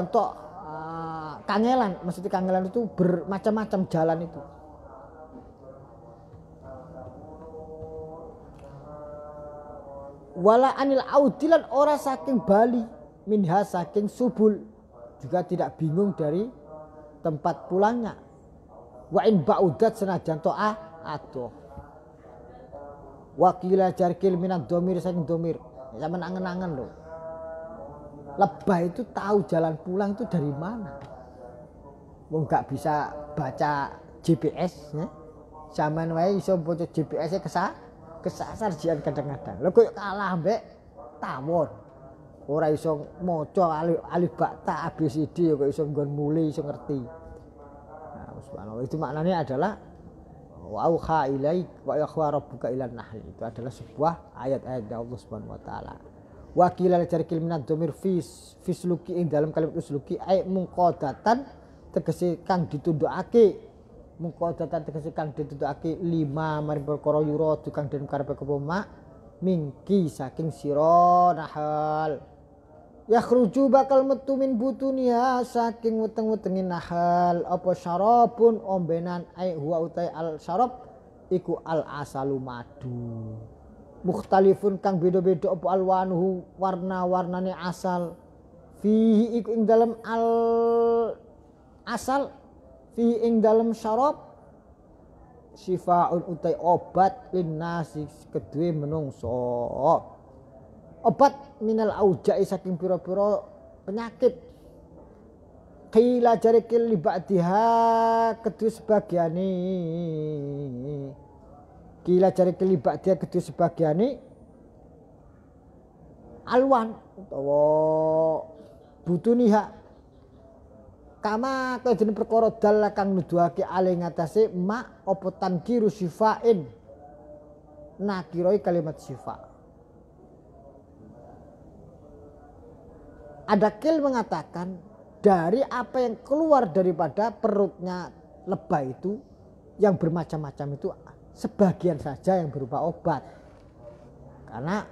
to kangelan, maksudnya kangelan itu bermacam-macam jalan itu. Wala anil audilan ora saking bali minha saking subul, juga tidak bingung dari tempat pulangnya. Wa in ba'udat senajan to'ah adoh. Wakila jarkil minat domir saking domir. Zaman angen-angen loh. Lebah itu tahu jalan pulang itu dari mana? Wong gak bisa baca GPS ya. Zaman wae iso baca GPS-e kesasar jian kadang-kadang. Lho kok kalah mbek tawon. Ora iso maca alif ba ta ABCD kok iso nggon mule iso ngerti. Nah, subhanallah itu maknanya adalah wa auha ilaik wa yakhwa rabbuka ilan nahl. Itu adalah sebuah ayat-ayat dari Allah Subhanahu wa taala. Wakilal jarkil minad domir fisluki ing dalam kalimat usluki ay mungqadatan tegese kang ditundukake, mungqadatan tegese kang ditundukake lima mari perkara yura kang den karepe kepoma mingki saking sira nahal yakhruju bakal metu min butunia saking weteng-wetenge nahal apa syarabun ombenan ay huwa utai al syarab iku al asalu madu mukhtalifun kang beda-beda apa alwanuhu warna-warnane asal fihi iku ing dalam al asal fihi ing dalam syarab sifaun utai obat linnasi kedue menungso obat minal auja'i saking pira-pira penyakit qila jarikil li ba'diha kedue sebagiane kila cari kelibak dia kedua sebagiannya alwan utawa butuniha kama kaya dene perkara dal kang nuduhake ale ngatasé ma apa tankiru sifain nakiroi kalimat sifa. Ada kil mengatakan dari apa yang keluar daripada perutnya lebah itu yang bermacam-macam itu sebagian saja yang berupa obat, karena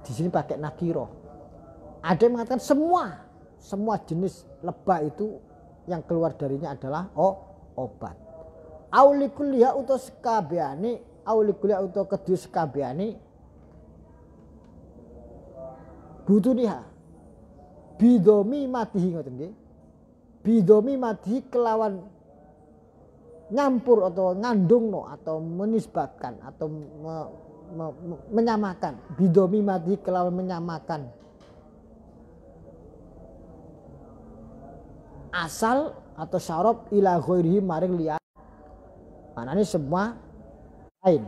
di sini pakai nakiro. Ada yang mengatakan semua jenis lebah itu yang keluar darinya adalah obat. Aulikuliha uto sekabiani, aulikuliha uto kedua sekabiani, butuniha bidomi matihi ngoten nggih. Bidomi matihi kelawan nyampur atau ngandungno atau menisbatkan atau menyamakan bidomi mati kelawan menyamakan asal atau syarab ila ghairihi maring liya manane semua lain.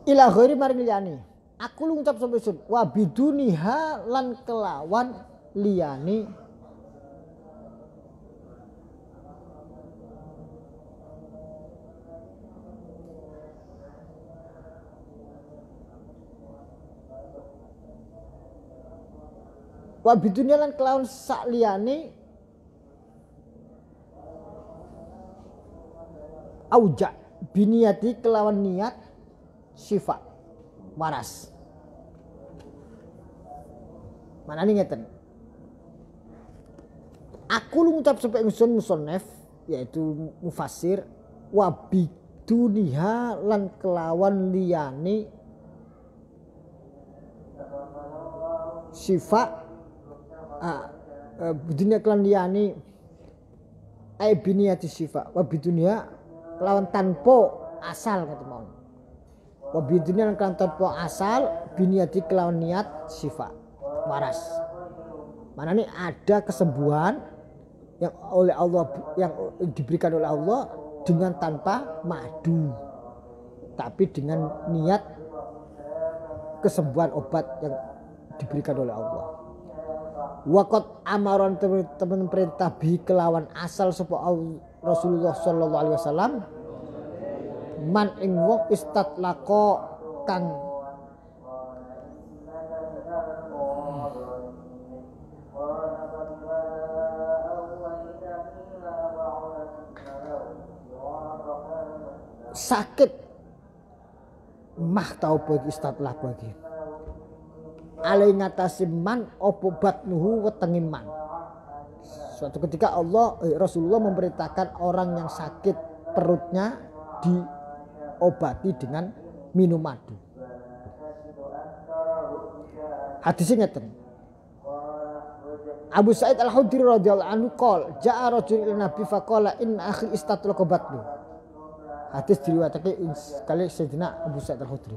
Ila ghairi maring liyane. Aku lu ngucap sampai sun wa biduniha lan kelawan liyane wa biduniha lan kelawan sak liyane auja biniyati kelawan niat sifat waras. Mana nih ngeten? Aku lu ngucap sampai ingsun musonef yaitu mufassir wa biduniha lan kelawan liyane sifat bidunia kelawan liyane ai biniyati sifat wa bidunia kelawan tanpa asal kata mau. Wabidunia lan tanpa asal biniyati kelawan niat sifat waras. Mana nih ada kesembuhan yang oleh Allah yang diberikan oleh Allah dengan tanpa madu, tapi dengan niat kesembuhan obat yang diberikan oleh Allah. Waqat amaron teman perintah bi kelawan asal sapa Rasulullah sallallahu alaihi wasallam man ing wong istatlaqa kang sakit mah tau bagi istatlaqa iki alai ngatasi man opo batnuhu wetenge man. Suatu ketika Rasulullah memerintahkan orang yang sakit perutnya diobati dengan minum madu. Hadisnya ngeten. Abu Sa'id Al-Khudri radhiyallahu anhu qol ja'a rajul ila Nabi faqala inna akhi istatlaqa batnu. Hadis diriwayatkan kali Sayyidina Abu Sa'id Al-Khudri.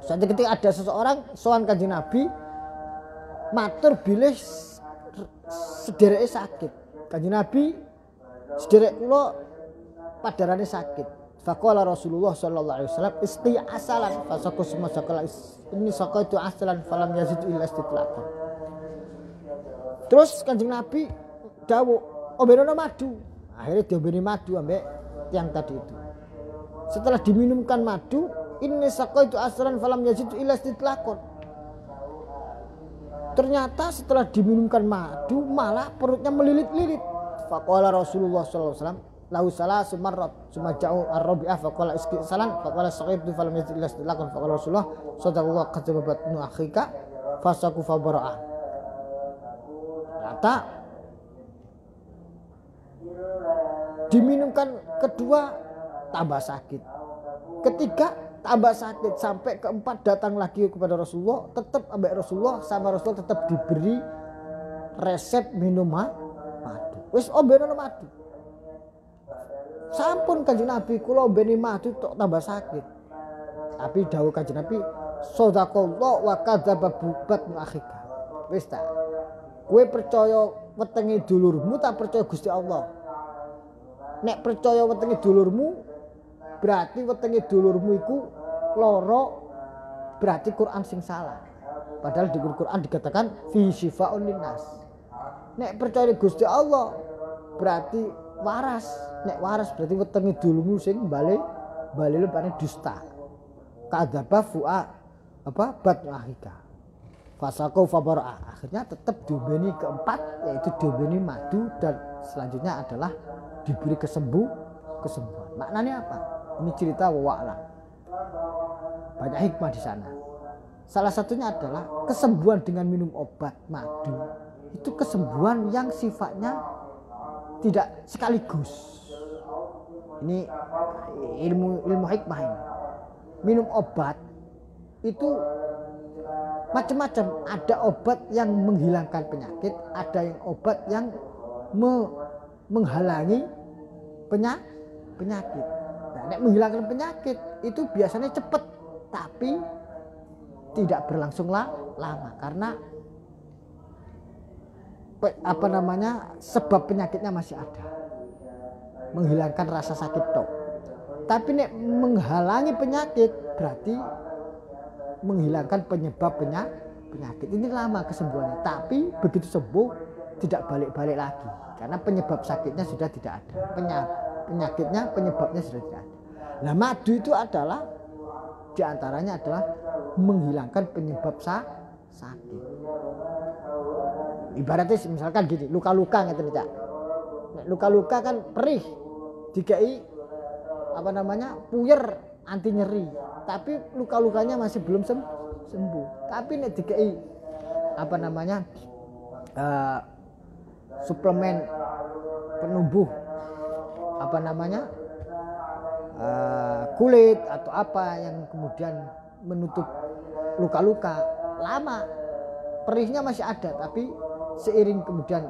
Suatu ketika ada seseorang sowan Kanjeng Nabi matur bilih sedereke sakit. Kanjeng Nabi sederek kula padarane sakit. Faqala Rasulullah sallallahu alaihi wasallam isqi asalan fasaku semua sakala ini sakaitu asalan falam yazid illa istitlaqan. Terus Kanjeng Nabi dawuh ombenono madu. Akhirnya diombeni madu ambek yang tadi itu. Setelah diminumkan madu, ini sakaitu asalan falam yazid illa istitlaqan. Ternyata setelah diminumkan madu malah perutnya melilit-lilit. Faqala Rasulullah sallallahu alaihi wasallam lahu salasu marrat summa ja'u ar-rabi'ah faqala isqi salan faqala saqaitu falam yazid illa istitlaqan faqala Rasulullah sadaqallahu qad nu akhika fasaku fabara'ah. Ternyata diminumkan kedua tambah sakit, ketiga tambah sakit, sampai keempat datang lagi kepada Rasulullah, tetap ambek Rasulullah sama Rasulullah tetap diberi resep minum madu. Wis ombenono madu. Sampun Kanjeng Nabi kula ombeni madu tok tambah sakit. Tapi dawuh Kanjeng Nabi sadaqallah wa kadzaba batnu akhika. Wis ta. Kowe percaya wetenge dulurmu tak percaya Gusti Allah. Nek percaya wetenge dulurmu berarti wetenge dulurmu iku loro, berarti Quran sing salah. Padahal di Quran dikatakan fi syifaa'un linnas. Nek percaya Gusti Allah berarti waras. Nek waras berarti wetenge dulurmu sing bali lepane dusta. Kadzaba fu'a batnu akhika. Fasaqau fabara'ah. Akhirnya tetap diombeni keempat, yaitu diombeni madu, dan selanjutnya adalah diberi kesembuhan. Maknanya apa? Ini cerita wa'ala. Banyak hikmah di sana. Salah satunya adalah kesembuhan dengan minum obat madu. Itu kesembuhan yang sifatnya tidak sekaligus. Ini ilmu hikmah ini. Minum obat itu macam-macam. Ada obat yang menghilangkan penyakit, ada yang obat yang menghalangi penyakit. Nah, menghilangkan penyakit itu biasanya cepat, tapi tidak berlangsung lama karena sebab penyakitnya masih ada. Menghilangkan rasa sakit tok. Tapi nek menghalangi penyakit berarti menghilangkan penyebab penyakit. Ini lama kesembuhannya, tapi begitu sembuh tidak balik-balik lagi karena penyebab sakitnya sudah tidak ada. Penyebabnya sudah tidak ada. Nah, madu itu adalah diantaranya adalah menghilangkan penyebab sakit. Ibaratnya misalkan gini, luka-luka ngeten Cak. Luka-luka kan perih, dikai puyer anti nyeri, tapi luka-lukanya masih belum sembuh. Tapi nek dikai suplemen penumbuh kulit atau apa yang kemudian menutup luka-luka, lama perihnya masih ada, tapi seiring kemudian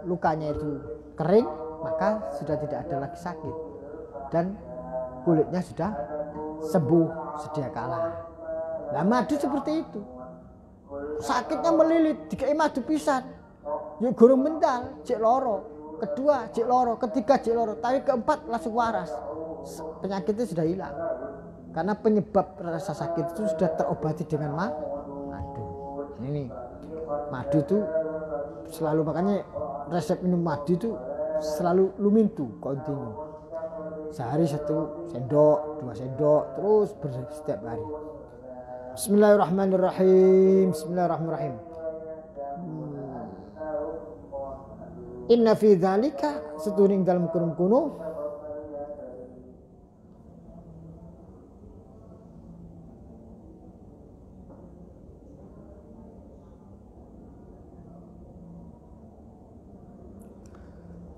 lukanya itu kering, maka sudah tidak ada lagi sakit dan kulitnya sudah sembuh sedia kala. Nah, madu seperti itu, sakitnya melilit dikai madu pisan, yuk gurung mental cek loro, kedua cek loro, ketiga cek loro, tapi keempat langsung waras, penyakitnya sudah hilang karena penyebab rasa sakit itu sudah terobati dengan madu. Ini madu itu selalu, makanya resep minum madu itu selalu lumintu kontinu, sehari 1 sendok 2 sendok terus setiap hari. Bismillahirrahmanirrahim. Inna fi dzalika seturing dalam kurung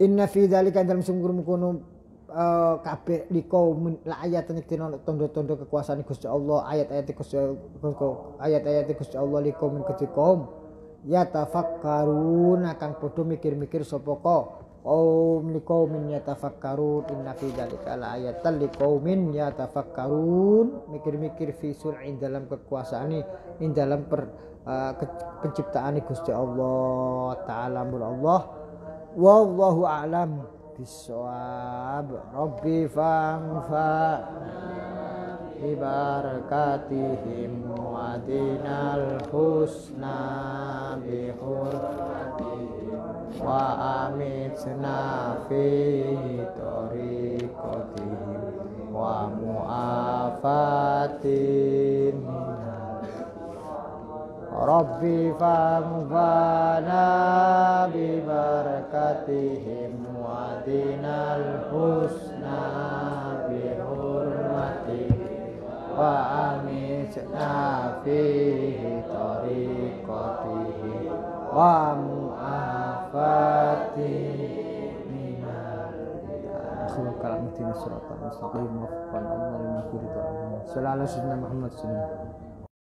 Inna fi dzalika dalam sungguh kono kabeh liqaumin la ayatan dina tondo-tondo kekuasaan Gusti Allah, ayat-ayat Gusti Allah liqaumin kedhi kaum yatafakkarun akan padha mikir-mikir sapa kaum liqaumin yatafakkarun inna fi dzalika la ayatan liqaumin yatafakkarun mikir-mikir fi sun'i dalam kekuasaane ing dalam penciptaan Gusti Allah taala Allah wallahu a'lam bisawab rabbi fa'fa bibarakatihim wa dinal husna bihurmatihim wa amitna fi tariqatihim wa mu'afatin Rabbi fa'fana bibarakatihim wa dinal husna bihurmatihim wa amitna fihi tariqatihim wa mu'afatin minal kalam dina suratul mustaqim wa faqan Allah lima kuritu sallallahu alaihi Muhammad sallallahu